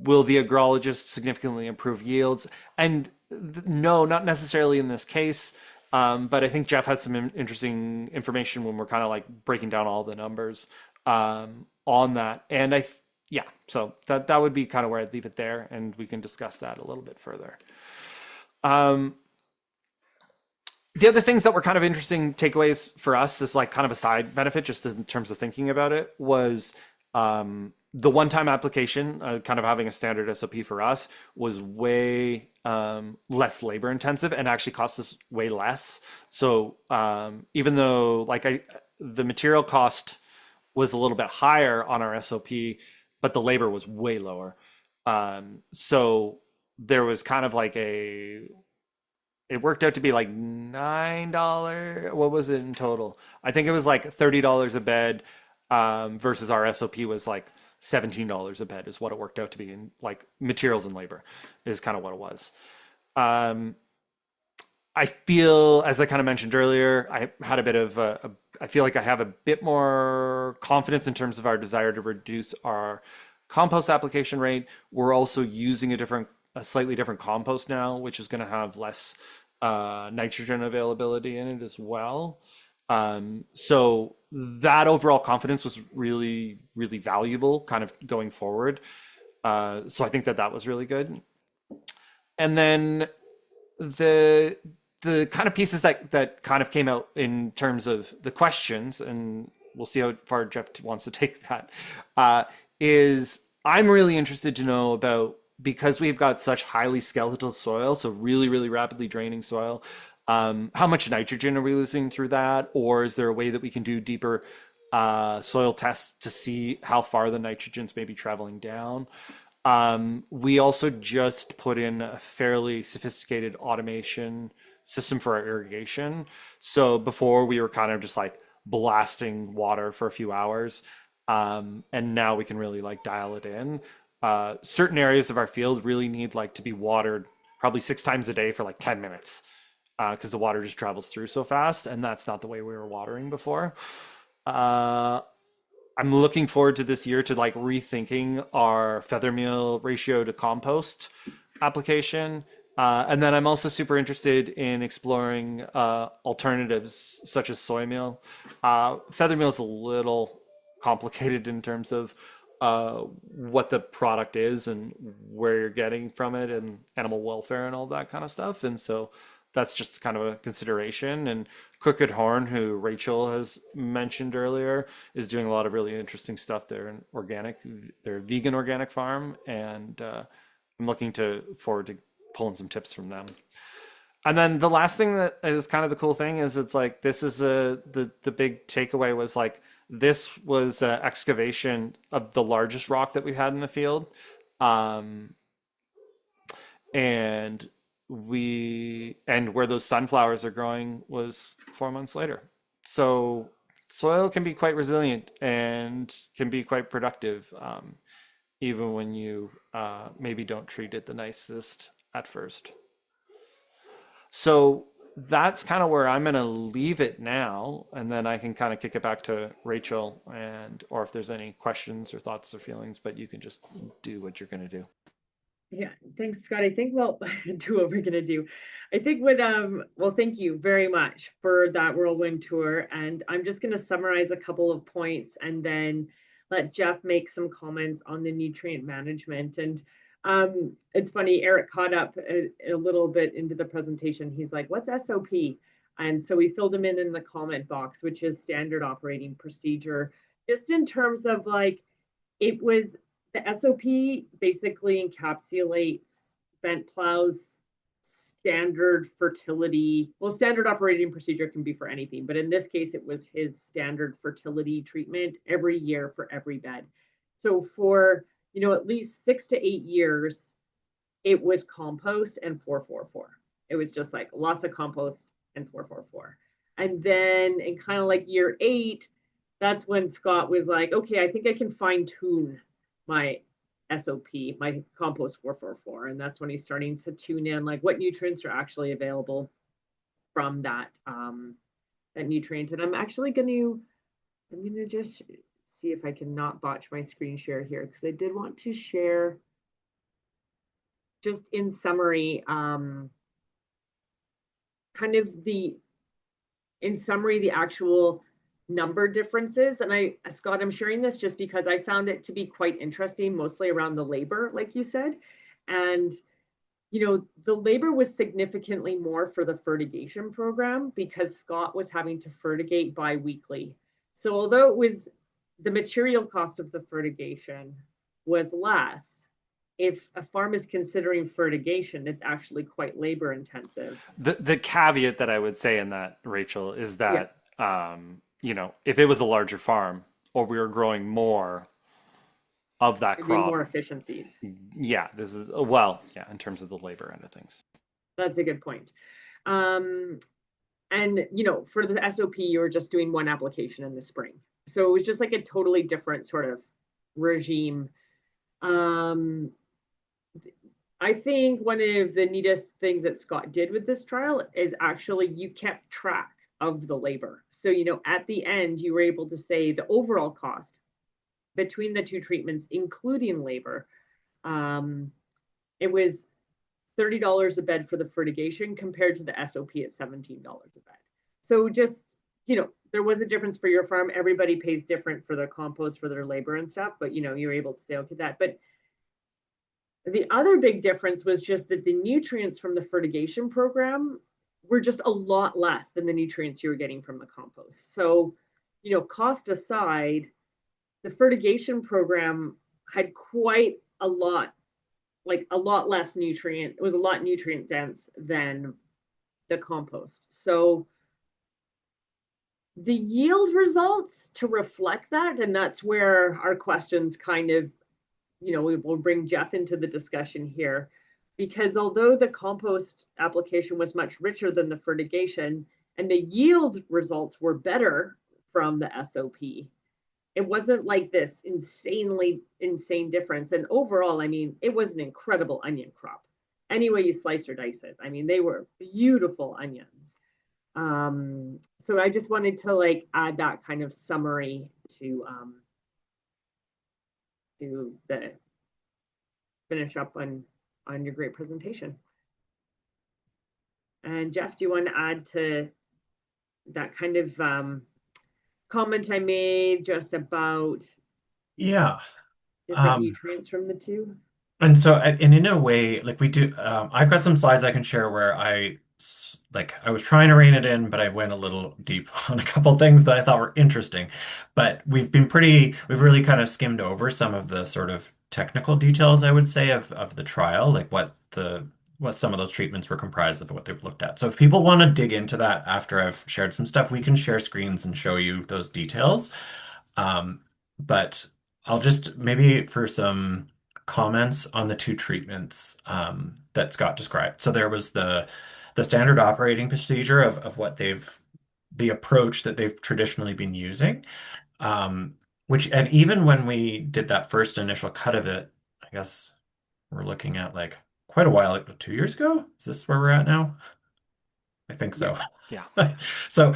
will the agrologist significantly improve yields? And no, not necessarily in this case. But I think Jeff has some interesting information when we're kind of like breaking down all the numbers on that. And so that would be kind of where I'd leave it there, and we can discuss that a little bit further. The other things that were kind of interesting takeaways for us, is like kind of a side benefit, just in terms of thinking about it, was the one-time application, kind of having a standard SOP for us, was way less labor intensive and actually cost us way less. So even though the material cost was a little bit higher on our SOP, but the labor was way lower. So there was kind of like it worked out to be like $9. What was it in total? I think it was like $30 a bed, versus our SOP was like $17 a bed is what it worked out to be, in like materials and labor is kind of what it was. I feel, as I kind of mentioned earlier, I had a bit of I feel like I have a bit more confidence in terms of our desire to reduce our compost application rate. We're also using a slightly different compost now, which is going to have less nitrogen availability in it as well. So that overall confidence was really, really valuable kind of going forward. So I think that was really good. And then the kind of pieces that kind of came out in terms of the questions, and we'll see how far Jeff wants to take that, is I'm really interested to know about, because we've got such highly skeletal soil, so really, really rapidly draining soil, how much nitrogen are we losing through that? Or is there a way that we can do deeper soil tests to see how far the nitrogen's maybe traveling down? We also just put in a fairly sophisticated automation system for our irrigation. So before we were kind of just like blasting water for a few hours, and now we can really like dial it in. Certain areas of our field really need like to be watered probably 6 times a day for like 10 minutes because the water just travels through so fast, and that's not the way we were watering before. Uh, I'm looking forward to this year to like rethinking our feather meal ratio to compost application. And then I'm also super interested in exploring alternatives such as soy meal. Feather meal is a little complicated in terms of what the product is and where you're getting from it and animal welfare and all that kind of stuff. And so that's just kind of a consideration. And Crooked Horn, who Rachel has mentioned earlier, is doing a lot of really interesting stuff there in organic. They're a vegan organic farm, and I'm looking forward to pulling some tips from them. And then the last thing that is kind of the cool thing is it's like this is the big takeaway was like this was an excavation of the largest rock that we had in the field, and where those sunflowers are growing was 4 months later. So soil can be quite resilient and can be quite productive, even when you maybe don't treat it the nicest at first. So that's kind of where I'm going to leave it now, and then I can kind of kick it back to Rachel, or if there's any questions or thoughts or feelings, but you can just do what you're going to do. Yeah, thanks, Scott. I think we'll do what we're gonna do. I think well, thank you very much for that whirlwind tour. And I'm just gonna summarize a couple of points and then let Jeff make some comments on the nutrient management. And it's funny, Eric caught up a little bit into the presentation. He's like, what's SOP? And so we filled him in the comment box, which is standard operating procedure, just in terms of like, it was the SOP basically encapsulates Bent Plow's standard fertility. Well, standard operating procedure can be for anything, but in this case, it was his standard fertility treatment every year for every bed. So for, at least 6 to 8 years, it was compost and 444. It was just like lots of compost and 444. And then in kind of like year 8, that's when Scott was like, okay, I think I can fine tune my SOP, my compost 444. And that's when he's starting to tune in like what nutrients are actually available from that nutrient. And I'm gonna just see if I can not botch my screen share here, because I did want to share just in summary, kind of the actual number differences. And Scott, I'm sharing this just because I found it to be quite interesting, mostly around the labor, like you said. And, the labor was significantly more for the fertigation program because Scott was having to fertigate bi-weekly. So although it was the material cost of the fertigation was less, if a farm is considering fertigation, it's actually quite labor intensive. The caveat that I would say in that, Rachel, is that if it was a larger farm or we were growing more of that crop, more efficiencies. Yeah, in terms of the labor end of things. That's a good point. And for the SOP, you were just doing one application in the spring. So it was just like a totally different sort of regime. I think one of the neatest things that Scott did with this trial is actually you kept track of the labor. So, at the end, you were able to say the overall cost between the two treatments, including labor, it was $30 a bed for the fertigation compared to the SOP at $17 a bed. So just, there was a difference for your farm. Everybody pays different for their compost, for their labor and stuff, but, you're able to say, okay, that. But The other big difference was just that the nutrients from the fertigation program were just a lot less than the nutrients you were getting from the compost. So, cost aside, the fertigation program had quite a lot, like a lot less nutrient. It was a lot nutrient dense than the compost. So the yield results to reflect that, and that's where our questions kind of, we will bring Jeff into the discussion here, because although the compost application was much richer than the fertigation and the yield results were better from the SOP, it wasn't like this insane difference. And overall, I mean, it was an incredible onion crop. Any way you slice or dice it. I mean, they were beautiful onions. So I just wanted to like add that kind of summary to the finish up on your great presentation. And Jeff, do you want to add to that kind of comment I made just about Yeah. different nutrients from the two? And so, and in a way, like we do, I've got some slides I can share where I was trying to rein it in, but I went a little deep on a couple things that I thought were interesting. But we've really kind of skimmed over some of the sort of technical details, I would say, of the trial, like what some of those treatments were comprised of, what they've looked at. So if people want to dig into that after I've shared some stuff, we can share screens and show you those details. Um, but I'll just maybe for some comments on the two treatments that Scott described. So there was the standard operating procedure of the approach that they've traditionally been using. Which, and even when we did that first initial cut of it, I guess we're looking at like quite a while, like 2 years ago. Is this where we're at now? I think so. Yeah. So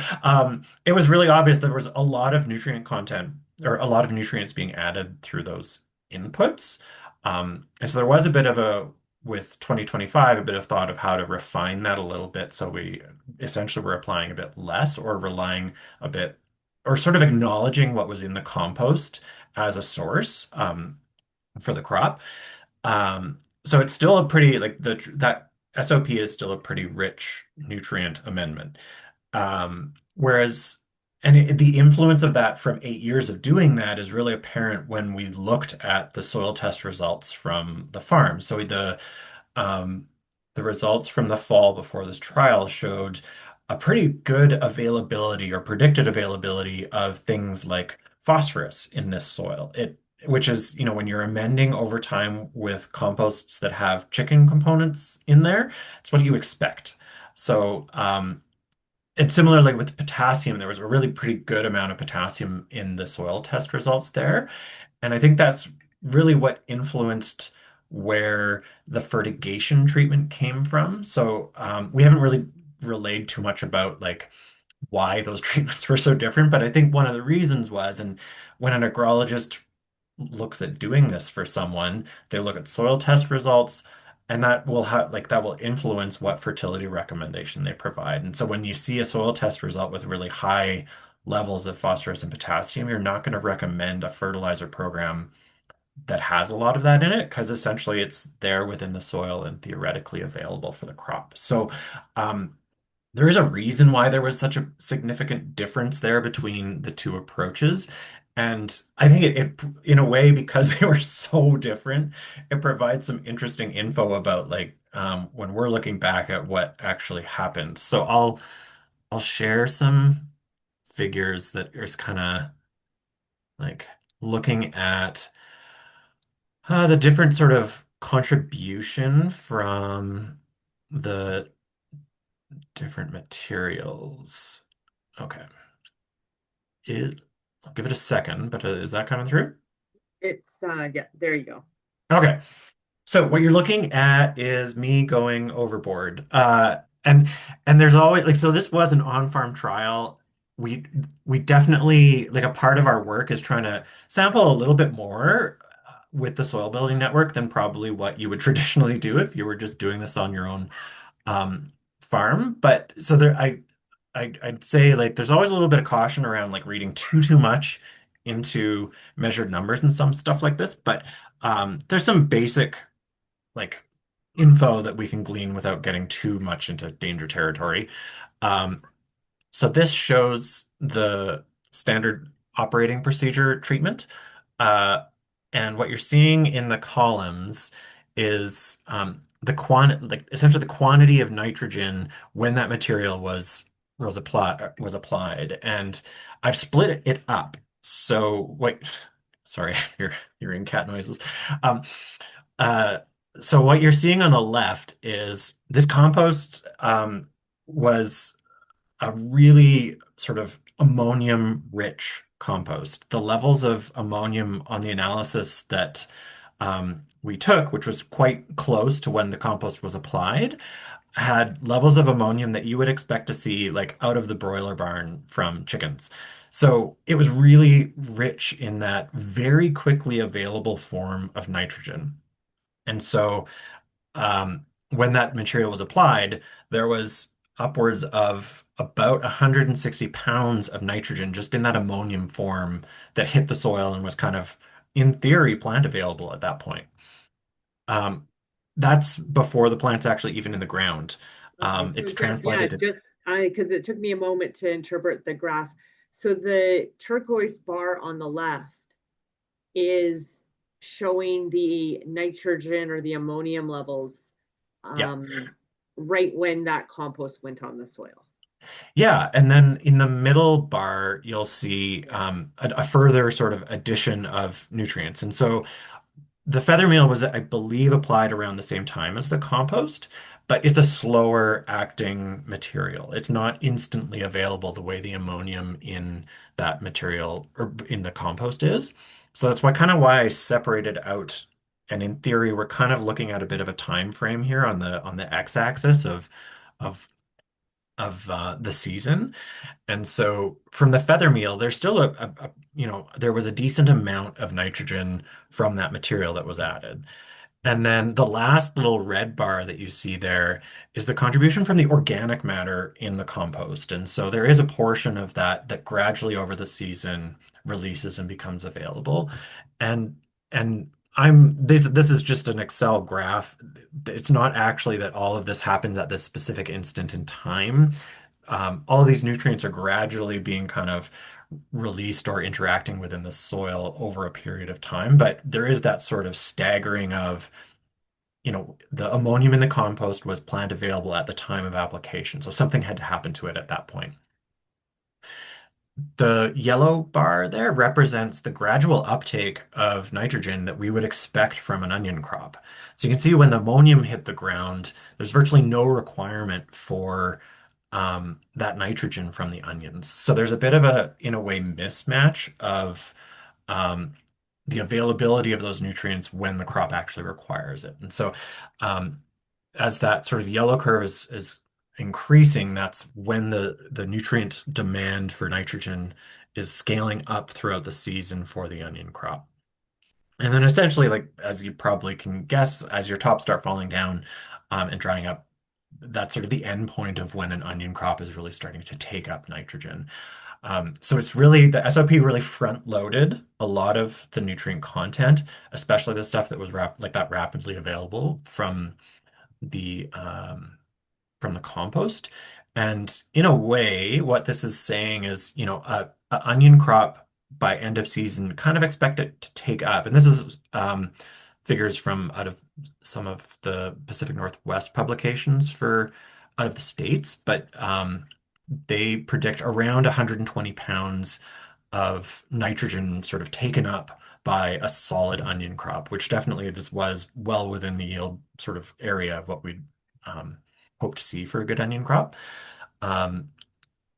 it was really obvious there was a lot of nutrient content or a lot of nutrients being added through those inputs. And so there was a bit of with 2025, a bit of thought of how to refine that a little bit. So we essentially were applying a bit less or relying a bit or sort of acknowledging what was in the compost as a source for the crop. So it's still a pretty like that SOP is still a pretty rich nutrient amendment. Whereas, the influence of that from 8 years of doing that is really apparent when we looked at the soil test results from the farm. So um, the results from the fall before this trial showed a pretty good availability or predicted availability of things like phosphorus in this soil. Which is, when you're amending over time with composts that have chicken components in there, it's what you expect. So, and similarly with potassium, there was a really pretty good amount of potassium in the soil test results there. And I think that's really what influenced where the fertigation treatment came from. So we haven't really relayed too much about like why those treatments were so different, but I think one of the reasons was, and when an agrologist looks at doing this for someone, they look at soil test results, and that will influence what fertility recommendation they provide. And so when you see a soil test result with really high levels of phosphorus and potassium, you're not going to recommend a fertilizer program that has a lot of that in it because essentially it's there within the soil and theoretically available for the crop. So there is a reason why there was such a significant difference there between the two approaches. And I think in a way, because they were so different, it provides some interesting info about like when we're looking back at what actually happened. So I'll share some figures that is kind of like looking at the different sort of contribution from the different materials. Okay. I'll give it a second, but is that coming through? It's yeah, there you go. Okay. So what you're looking at is me going overboard. And there's always like so this was an on-farm trial. We definitely like a part of our work is trying to sample a little bit more with the soil building network than probably what you would traditionally do if you were just doing this on your own farm. But so I'd say like there's always a little bit of caution around like reading too much into measured numbers and some stuff like this. But there's some basic like info that we can glean without getting too much into danger territory. Um, so this shows the standard operating procedure treatment. Uh, and what you're seeing in the columns is like essentially the quantity of nitrogen when that material was applied. And I've split it up. So wait, sorry, you're hearing cat noises. Um, uh, so what you're seeing on the left is this compost was a really sort of ammonium rich compost. The levels of ammonium on the analysis that we took, which was quite close to when the compost was applied, had levels of ammonium that you would expect to see like out of the broiler barn from chickens. So it was really rich in that very quickly available form of nitrogen. And so when that material was applied, there was upwards of about 160 pounds of nitrogen just in that ammonium form that hit the soil and was kind of, in theory, plant available at that point. Um, that's before the plant's actually even in the ground. Okay, so It's Jeff, yeah, transplanted. just because it took me a moment to interpret the graph. So the turquoise bar on the left is showing the nitrogen or the ammonium levels Yeah. um, right when that compost went on the soil. Yeah, and then in the middle bar, you'll see Yeah. a further sort of addition of nutrients. And so the feather meal was, I believe, applied around the same time as the compost, but it's a slower acting material. It's not instantly available the way the ammonium in that material or in the compost is. So that's why I separated out. And in theory, we're kind of looking at a bit of a time frame here on the x-axis of the season. And so from the feather meal, there's still there was a decent amount of nitrogen from that material that was added. And then the last little red bar that you see there is the contribution from the organic matter in the compost. And so there is a portion of that that gradually over the season releases and becomes available. And and this is just an Excel graph. It's not actually that all of this happens at this specific instant in time. All of these nutrients are gradually being kind of released or interacting within the soil over a period of time. But there is that sort of staggering of, the ammonium in the compost was plant available at the time of application. So something had to happen to it at that point. The yellow bar there represents the gradual uptake of nitrogen that we would expect from an onion crop. So you can see when the ammonium hit the ground, there's virtually no requirement for that nitrogen from the onions. So there's a bit of a, in a way, mismatch of um, the availability of those nutrients when the crop actually requires it. And so um, as that sort of yellow curve is increasing, that's when the nutrient demand for nitrogen is scaling up throughout the season for the onion crop. And then essentially, like as you probably can guess, as your tops start falling down and drying up, that's sort of the end point of when an onion crop is really starting to take up nitrogen. So it's really the SOP really front loaded a lot of the nutrient content, especially the stuff that was like that rapidly available the um, from the compost. And in a way, what this is saying is, a onion crop by end of season, kind of expect it to take up. And this is figures from out of some of the Pacific Northwest publications for out of the States, but they predict around 120 pounds of nitrogen sort of taken up by a solid onion crop, which definitely this was well within the yield sort of area of what we'd um, hope to see for a good onion crop. Um,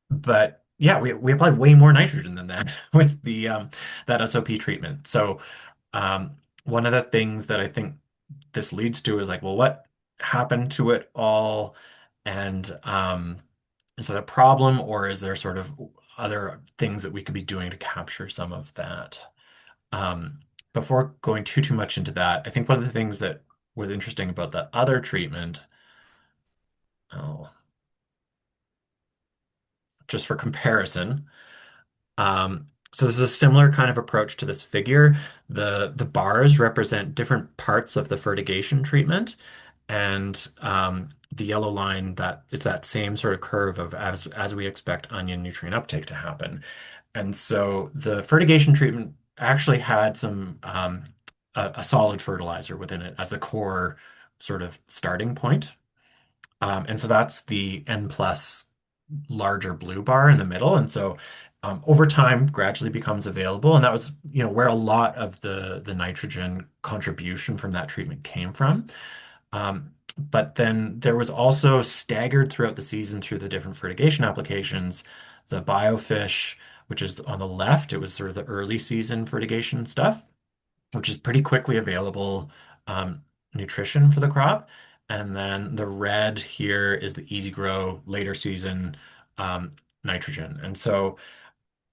but yeah, we applied way more nitrogen than that with the that SOP treatment. So um, one of the things that I think this leads to is like, well, what happened to it all? And is that a problem, or is there sort of other things that we could be doing to capture some of that? Um, Before going too much into that, I think one of the things that was interesting about that other treatment, oh, just for comparison, So this is a similar kind of approach to this figure. The bars represent different parts of the fertigation treatment, and the yellow line that is that same sort of curve of as we expect onion nutrient uptake to happen. And so the fertigation treatment actually had some a solid fertilizer within it as the core sort of starting point. And so that's the N plus larger blue bar in the middle. And so over time gradually becomes available. And that was, where a lot of the nitrogen contribution from that treatment came from. But then there was also staggered throughout the season through the different fertigation applications, the biofish, which is on the left, it was sort of the early season fertigation stuff, which is pretty quickly available nutrition for the crop. And then the red here is the easy grow later season um, nitrogen. And so,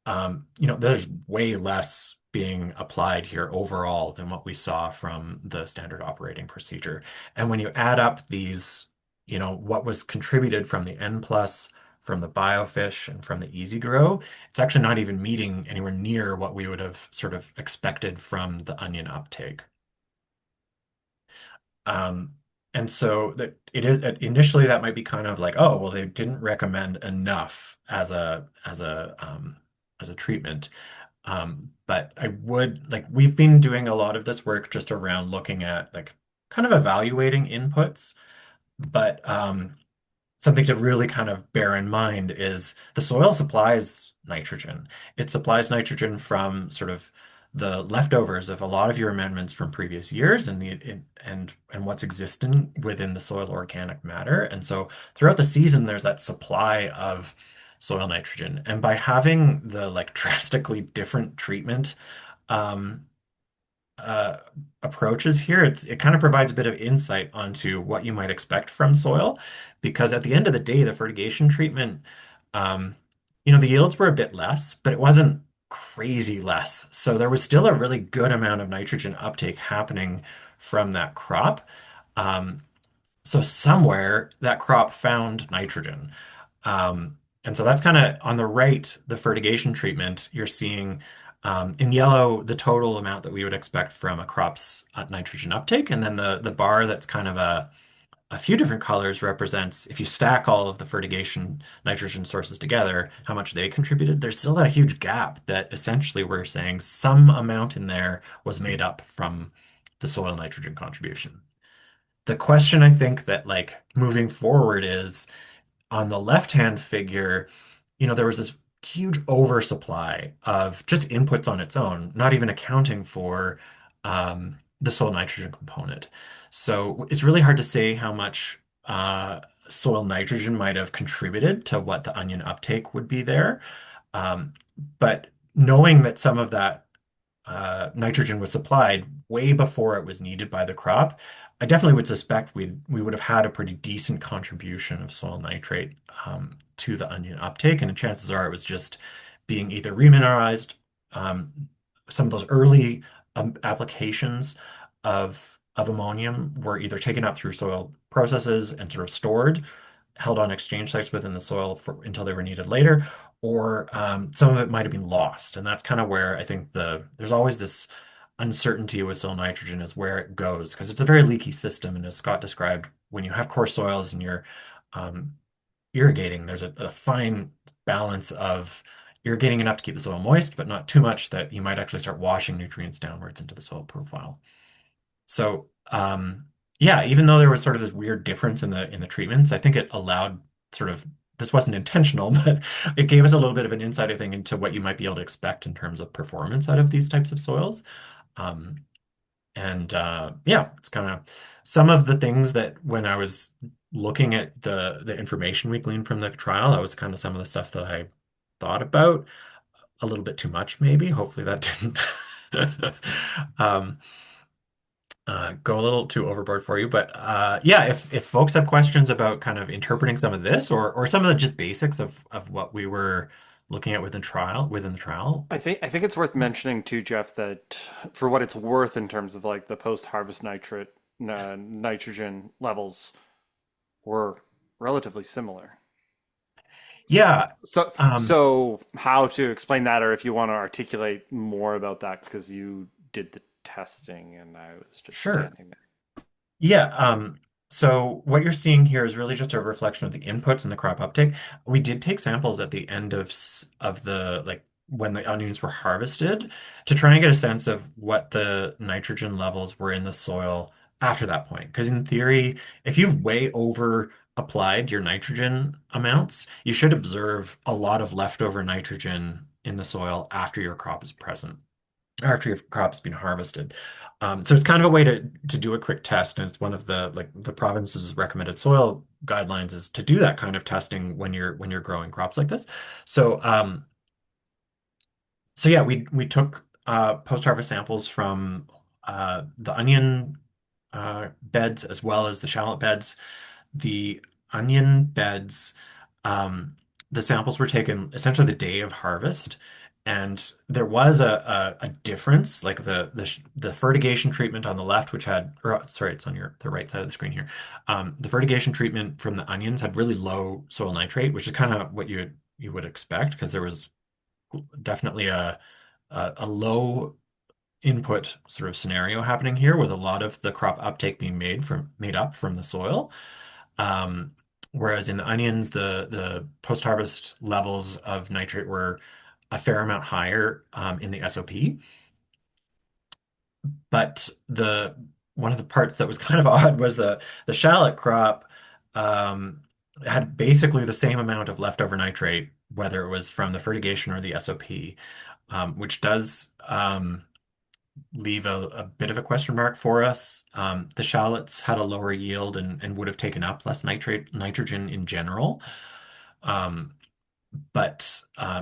there's way less being applied here overall than what we saw from the standard operating procedure. And when you add up these, what was contributed from the N plus, from the biofish, and from the easy grow, it's actually not even meeting anywhere near what we would have sort of expected from the onion uptake. Um, and so that it is initially that might be kind of like, oh, well, they didn't recommend enough as a treatment. But I would like we've been doing a lot of this work just around looking at like kind of evaluating inputs, but something to really kind of bear in mind is the soil supplies nitrogen. It supplies nitrogen from sort of the leftovers of a lot of your amendments from previous years and what's existing within the soil organic matter. And so throughout the season, there's that supply of soil nitrogen. And by having the like drastically different treatment um, uh, approaches here, it kind of provides a bit of insight onto what you might expect from soil, because at the end of the day, the fertigation treatment, um, the yields were a bit less, but it wasn't crazy less. So there was still a really good amount of nitrogen uptake happening from that crop. Um, so somewhere that crop found nitrogen. And so that's kind of on the right, the fertigation treatment, you're seeing in yellow the total amount that we would expect from a crop's nitrogen uptake. And then the bar that's kind of a few different colors represents if you stack all of the fertigation nitrogen sources together, how much they contributed. There's still that huge gap that essentially we're saying some amount in there was made up from the soil nitrogen contribution. The question I think that like moving forward is on the left-hand figure, there was this huge oversupply of just inputs on its own, not even accounting for the soil nitrogen component. So it's really hard to say how much soil nitrogen might have contributed to what the onion uptake would be there. Um, but knowing that some of that nitrogen was supplied way before it was needed by the crop, I definitely would suspect we would have had a pretty decent contribution of soil nitrate to the onion uptake, and the chances are it was just being either remineralized. Um, some of those early applications of ammonium were either taken up through soil processes and sort of stored, held on exchange sites within the soil until they were needed later, or some of it might have been lost. And that's kind of where I think there's always this uncertainty with soil nitrogen is where it goes, because it's a very leaky system. And as Scott described, when you have coarse soils and you're um, irrigating, there's a fine balance of irrigating enough to keep the soil moist, but not too much that you might actually start washing nutrients downwards into the soil profile. So, yeah, even though there was sort of this weird difference in the treatments, I think it allowed sort of this wasn't intentional, but it gave us a little bit of an insight, I think, into what you might be able to expect in terms of performance out of these types of soils. Um, and yeah, it's kind of some of the things that when I was looking at the information we gleaned from the trial, that was kind of some of the stuff that I thought about a little bit too much, maybe. Hopefully that didn't um, go a little too overboard for you. But yeah, if folks have questions about kind of interpreting some of this or some of the just basics of what we were looking at within the trial. I think it's worth mentioning too, Jeff, that for what it's worth in terms of like the post-harvest nitrogen levels were relatively similar. Yeah. So, Um, so how to explain that, or if you want to articulate more about that, because you did the testing and I was just sure. standing there. Yeah, so what you're seeing here is really just a reflection of the inputs and the crop uptake. We did take samples at the end of the like when the onions were harvested to try and get a sense of what the nitrogen levels were in the soil after that point. Because in theory, if you've way over applied your nitrogen amounts, you should observe a lot of leftover nitrogen in the soil after your crop is present or after your crop's been harvested. So it's kind of a way to do a quick test, and it's one of the like the province's recommended soil guidelines is to do that kind of testing when you're growing crops like this. So so yeah, we took post-harvest samples from the onion beds as well as the shallot beds. The onion beds, um, the samples were taken essentially the day of harvest, and there was a difference, like the fertigation treatment on the left, which had, or sorry, it's on the right side of the screen here. The fertigation treatment from the onions had really low soil nitrate, which is kind of what you would expect because there was definitely a low input sort of scenario happening here with a lot of the crop uptake being made up from the soil. Um, Whereas in the onions, the post-harvest levels of nitrate were a fair amount higher in the SOP. But the one of the parts that was kind of odd was the shallot crop um, had basically the same amount of leftover nitrate, whether it was from the fertigation or the SOP, which does leave a bit of a question mark for us. The shallots had a lower yield and would have taken up less nitrogen in general. Um, but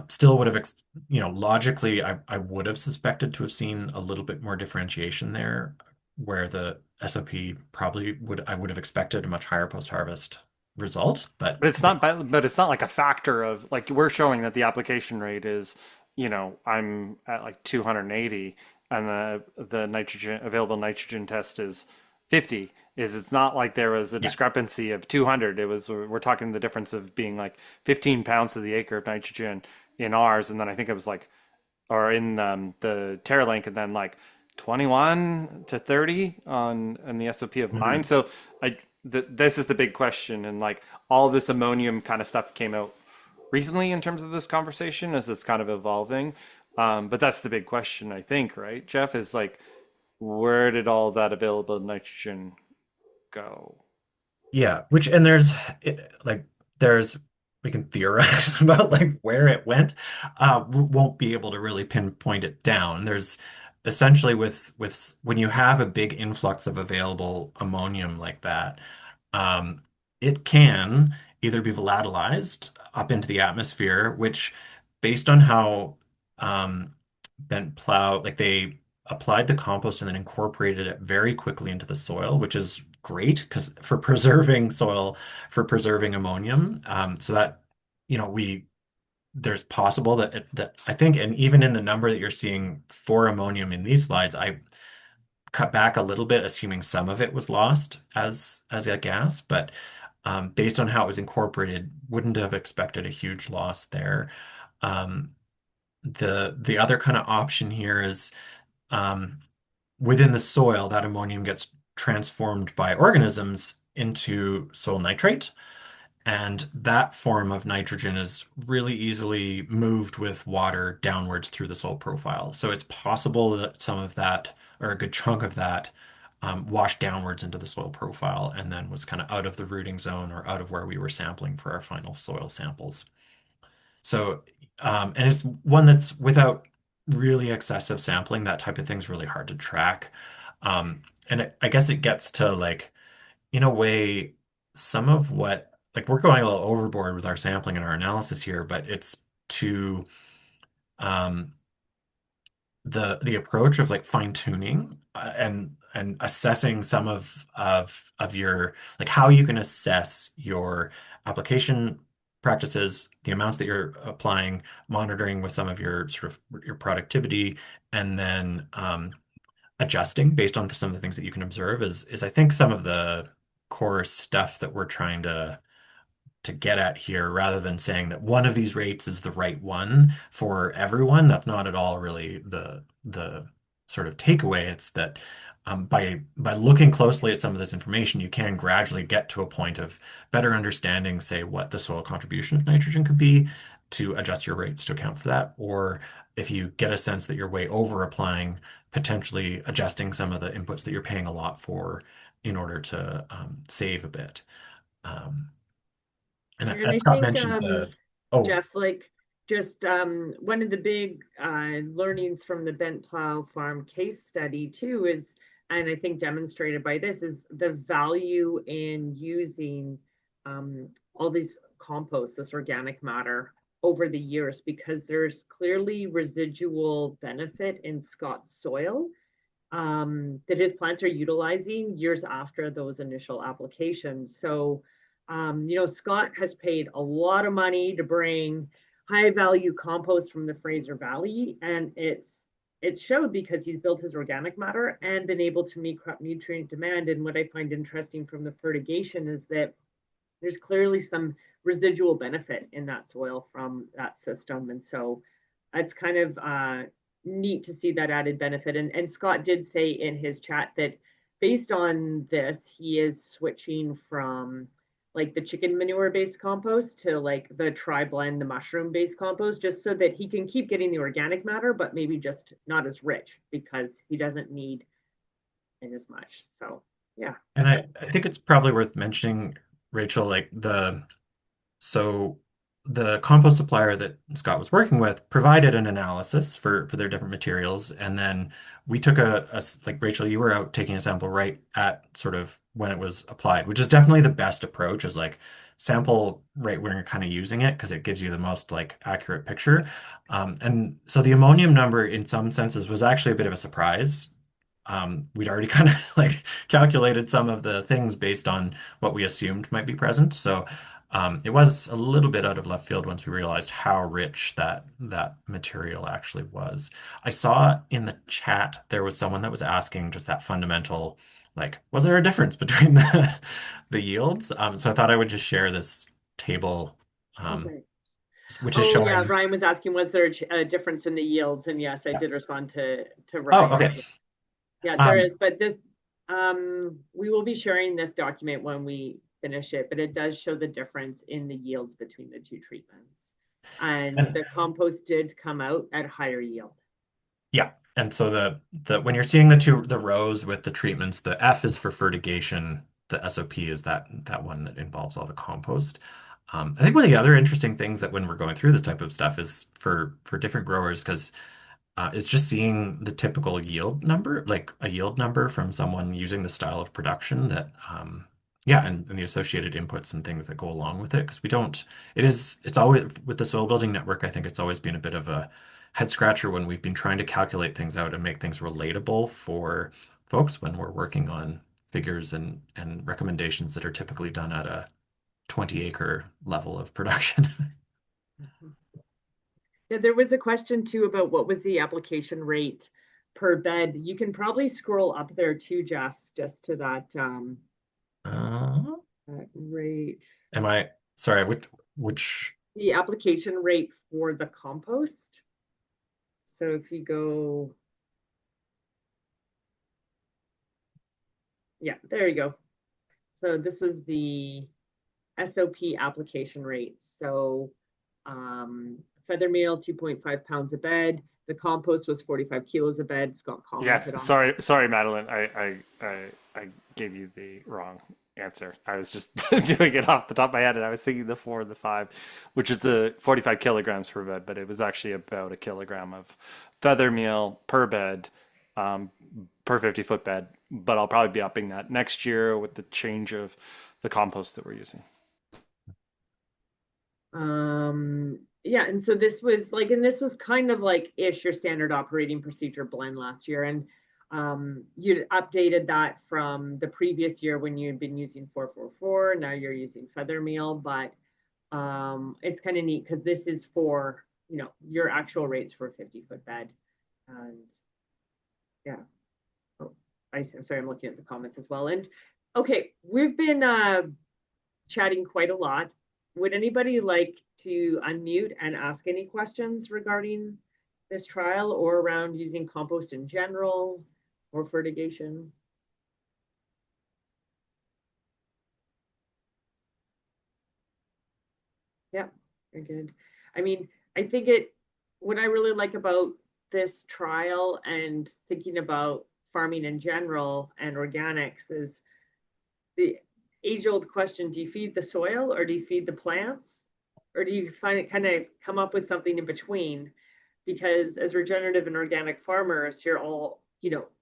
still would have, logically, I would have suspected to have seen a little bit more differentiation there, where the SOP probably I would have expected a much higher post-harvest result, but But it's not, but it's not like a factor of like we're showing that the application rate is, I'm at like 280 and the nitrogen available nitrogen test is 50. It's not like there was a yeah, discrepancy of 200. It was we're talking the difference of being like 15 pounds to the acre of nitrogen in ours, and then I think it was like or in the Terralink, and then like 21 to 30 on the SOP of mine. mhm. So this is the big question, and like all this ammonium kind of stuff came out recently in terms of this conversation as it's kind of evolving. But that's the big question, I think, right, Jeff? Is like, where did all that available nitrogen go? Yeah, which and like there's we can theorize about like where it went. Won't be able to really pinpoint it down. There's essentially with when you have a big influx of available ammonium like that, um, it can either be volatilized up into the atmosphere, which based on how um, bent plow like they applied the compost and then incorporated it very quickly into the soil, which is great because for preserving soil, for preserving ammonium. So that, we there's possible that I think, and even in the number that you're seeing for ammonium in these slides, I cut back a little bit, assuming some of it was lost as a gas, but based on how it was incorporated, wouldn't have expected a huge loss there. Um, the other kind of option here is um, within the soil, that ammonium gets transformed by organisms into soil nitrate. And that form of nitrogen is really easily moved with water downwards through the soil profile. So it's possible that some of that, or a good chunk of that, washed downwards into the soil profile and then was kind of out of the rooting zone or out of where we were sampling for our final soil samples. So, and it's one that's without really excessive sampling, that type of thing's really hard to track. I guess it gets to like, in a way, some of what, like we're going a little overboard with our sampling and our analysis here, but it's to um, the approach of like fine tuning and assessing some of your like how you can assess your application practices, the amounts that you're applying, monitoring with some of your sort of your productivity, and then adjusting based on some of the things that you can observe is I think some of the core stuff that we're trying to to get at here, rather than saying that one of these rates is the right one for everyone. That's not at all really the sort of takeaway. It's that by looking closely at some of this information, you can gradually get to a point of better understanding, say, what the soil contribution of nitrogen could be, to adjust your rates to account for that. Or if you get a sense that you're way over applying, potentially adjusting some of the inputs that you're paying a lot for in order to save a bit. Um, and And I as Scott think, mentioned, oh, Jeff, like just one of the big learnings from the Bent Plow Farm case study too is, and I think demonstrated by this, is the value in using all these compost, this organic matter over the years, because there's clearly residual benefit in Scott's soil that his plants are utilizing years after those initial applications. So, Scott has paid a lot of money to bring high value compost from the Fraser Valley, and it's showed because he's built his organic matter and been able to meet crop nutrient demand. And what I find interesting from the fertigation is that there's clearly some residual benefit in that soil from that system. And so it's kind of neat to see that added benefit. And Scott did say in his chat that based on this, he is switching from like the chicken manure based compost to like the tri-blend, the mushroom based compost, just so that he can keep getting the organic matter, but maybe just not as rich because he doesn't need it as much. So yeah. and I think it's probably worth mentioning, Rachel, like so the compost supplier that Scott was working with provided an analysis for their different materials, and then we took like Rachel, you were out taking a sample right at sort of when it was applied, which is definitely the best approach, is like sample right when you're kind of using it because it gives you the most like accurate picture. And so the ammonium number in some senses was actually a bit of a surprise. We'd already kind of like calculated some of the things based on what we assumed might be present. So it was a little bit out of left field once we realized how rich that material actually was. I saw in the chat there was someone that was asking just that fundamental, like, was there a difference between the yields? So I thought I would just share this table, Okay. which is Oh yeah, showing. Ryan was asking, was there a difference in the yields? And yes, I Yeah. did respond to Oh, Ryan. okay. Yeah, there is, but this we will be sharing this document when we finish it, but it does show the difference in the yields between the two treatments. And And the compost did come out at higher yield. yeah. And so the when you're seeing the rows with the treatments, the F is for fertigation, the SOP is that one that involves all the compost. I think one of the other interesting things that when we're going through this type of stuff is for different growers, because it's just seeing the typical yield number, like a yield number from someone using the style of production that, yeah, and the associated inputs and things that go along with it. Because it's always with the soil building network, I think it's always been a bit of a head scratcher when we've been trying to calculate things out and make things relatable for folks when we're working on figures and recommendations that are typically done at a 20-acre level of production. Yeah, there was a question too about what was the application rate per bed. You can probably scroll up there too, Jeff, just to Uh, that rate. am I sorry, which The application rate for the compost. So if you go, yeah, there you go. So this was the SOP application rate. So feather meal, 2.5 pounds a bed. The compost was 45 kilos a bed. Scott commented Yes, on. sorry, Madeline. I gave you the wrong answer. I was just doing it off the top of my head, and I was thinking the 4 and the 5, which is the 45 kilograms per bed, but it was actually about a kilogram of feather meal per bed, per 50-foot bed. But I'll probably be upping that next year with the change of the compost that we're using. Yeah, and so this was like, and this was kind of like ish your standard operating procedure blend last year. And you'd updated that from the previous year when you'd been using 444. Now you're using feather meal, but it's kind of neat because this is for, your actual rates for a 50-foot bed. And yeah. Oh, I'm sorry, I'm looking at the comments as well. And okay, we've been chatting quite a lot. would anybody like to unmute and ask any questions regarding this trial or around using compost in general or fertigation? Yeah, very good. I mean, I think what I really like about this trial and thinking about farming in general and organics is the age-old question: do you feed the soil or do you feed the plants? Or do you find it kind of come up with something in between? Because as regenerative and organic farmers, you're all,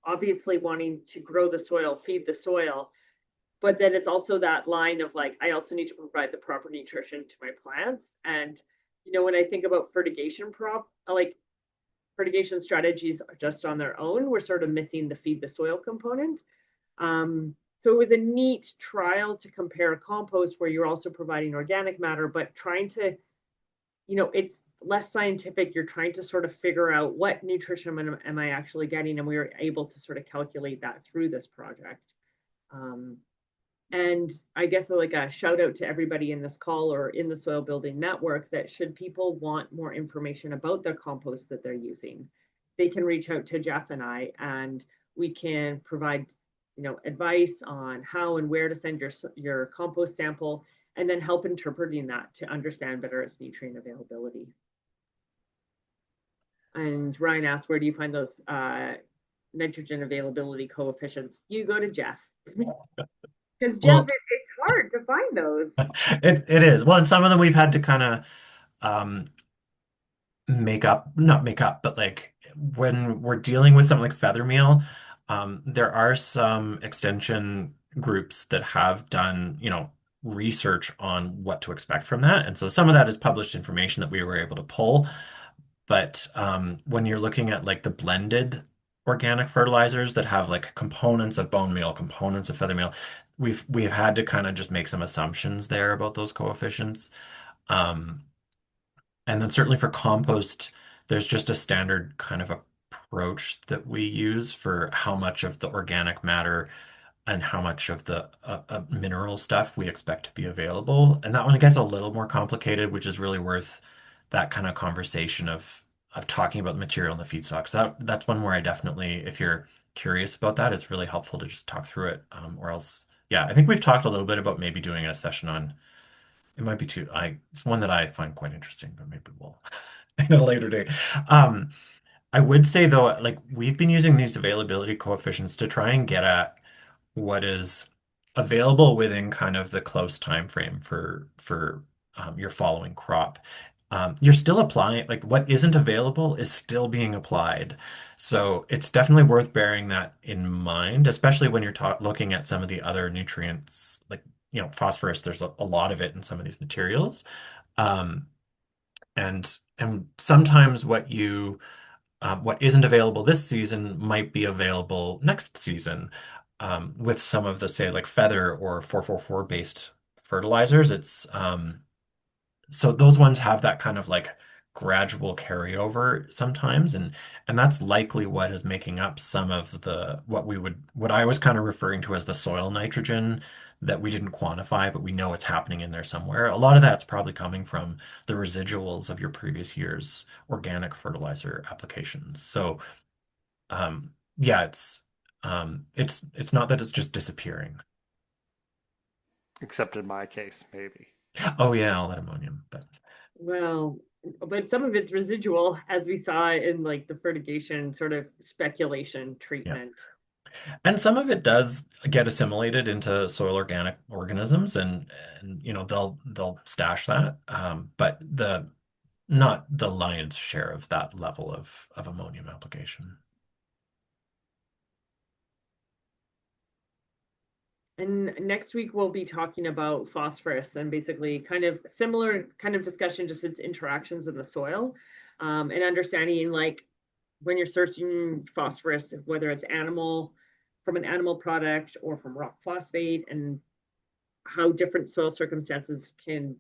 obviously wanting to grow the soil, feed the soil, but then it's also that line of like, I also need to provide the proper nutrition to my plants. And when I think about fertigation strategies just on their own, we're sort of missing the feed the soil component. So it was a neat trial to compare compost where you're also providing organic matter, but trying to, it's less scientific. You're trying to sort of figure out what nutrition am I actually getting, and we were able to sort of calculate that through this project. And I guess like a shout out to everybody in this call or in the soil building network that should people want more information about the compost that they're using, they can reach out to Jeff and I, and we can provide, advice on how and where to send your compost sample, and then help interpreting that to understand better its nutrient availability. And Ryan asked, where do you find those nitrogen availability coefficients? You go to Jeff. Because Jeff, it's hard to find those. It is. Well, and some of them we've had to kind of not make up, but like when we're dealing with something like feather meal, there are some extension groups that have done, research on what to expect from that. And so some of that is published information that we were able to pull. But when you're looking at like the blended organic fertilizers that have like components of bone meal, components of feather meal, we've had to kind of just make some assumptions there about those coefficients. Um, and then certainly for compost, there's just a standard kind of approach that we use for how much of the organic matter and how much of the mineral stuff we expect to be available. And that one gets a little more complicated, which is really worth that kind of conversation of talking about the material and the feedstock. So that's one where I definitely, if you're curious about that, it's really helpful to just talk through it. Or else, yeah, I think we've talked a little bit about maybe doing a session on, it might be too, it's one that I find quite interesting, but maybe we'll in a later date. I would say though, like we've been using these availability coefficients to try and get at what is available within kind of the close time frame for your following crop. You're still applying, like what isn't available is still being applied. So it's definitely worth bearing that in mind, especially when you're looking at some of the other nutrients, like, phosphorus, there's a lot of it in some of these materials. Um, and sometimes what isn't available this season might be available next season. With some of the, say, like feather or 444 based fertilizers, so those ones have that kind of like gradual carryover sometimes, and that's likely what is making up some of the what I was kind of referring to as the soil nitrogen that we didn't quantify, but we know it's happening in there somewhere. A lot of that's probably coming from the residuals of your previous year's organic fertilizer applications. So yeah, it's not that it's just disappearing. Except in my case, maybe. Oh yeah, all that ammonium, but Well, but some of it's residual, as we saw in like the fertigation sort of speculation yeah. treatment. And some of it does get assimilated into soil organic organisms, and they'll stash that, but the not the lion's share of that level of ammonium application. And next week we'll be talking about phosphorus and basically kind of similar kind of discussion, just its interactions in the soil, and understanding like when you're searching phosphorus, whether it's from an animal product or from rock phosphate, and how different soil circumstances can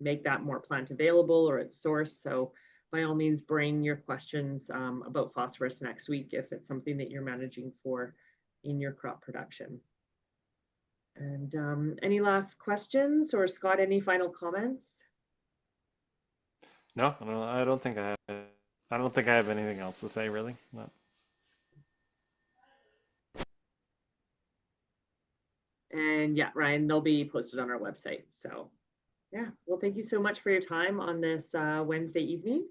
make that more plant available or its source. So by all means, bring your questions about phosphorus next week if it's something that you're managing for in your crop production. And any last questions, or Scott, any final comments? No, I don't think I don't think I have anything else to say really. No. And yeah, Ryan, they'll be posted on our website. So yeah, well, thank you so much for your time on this Wednesday evening.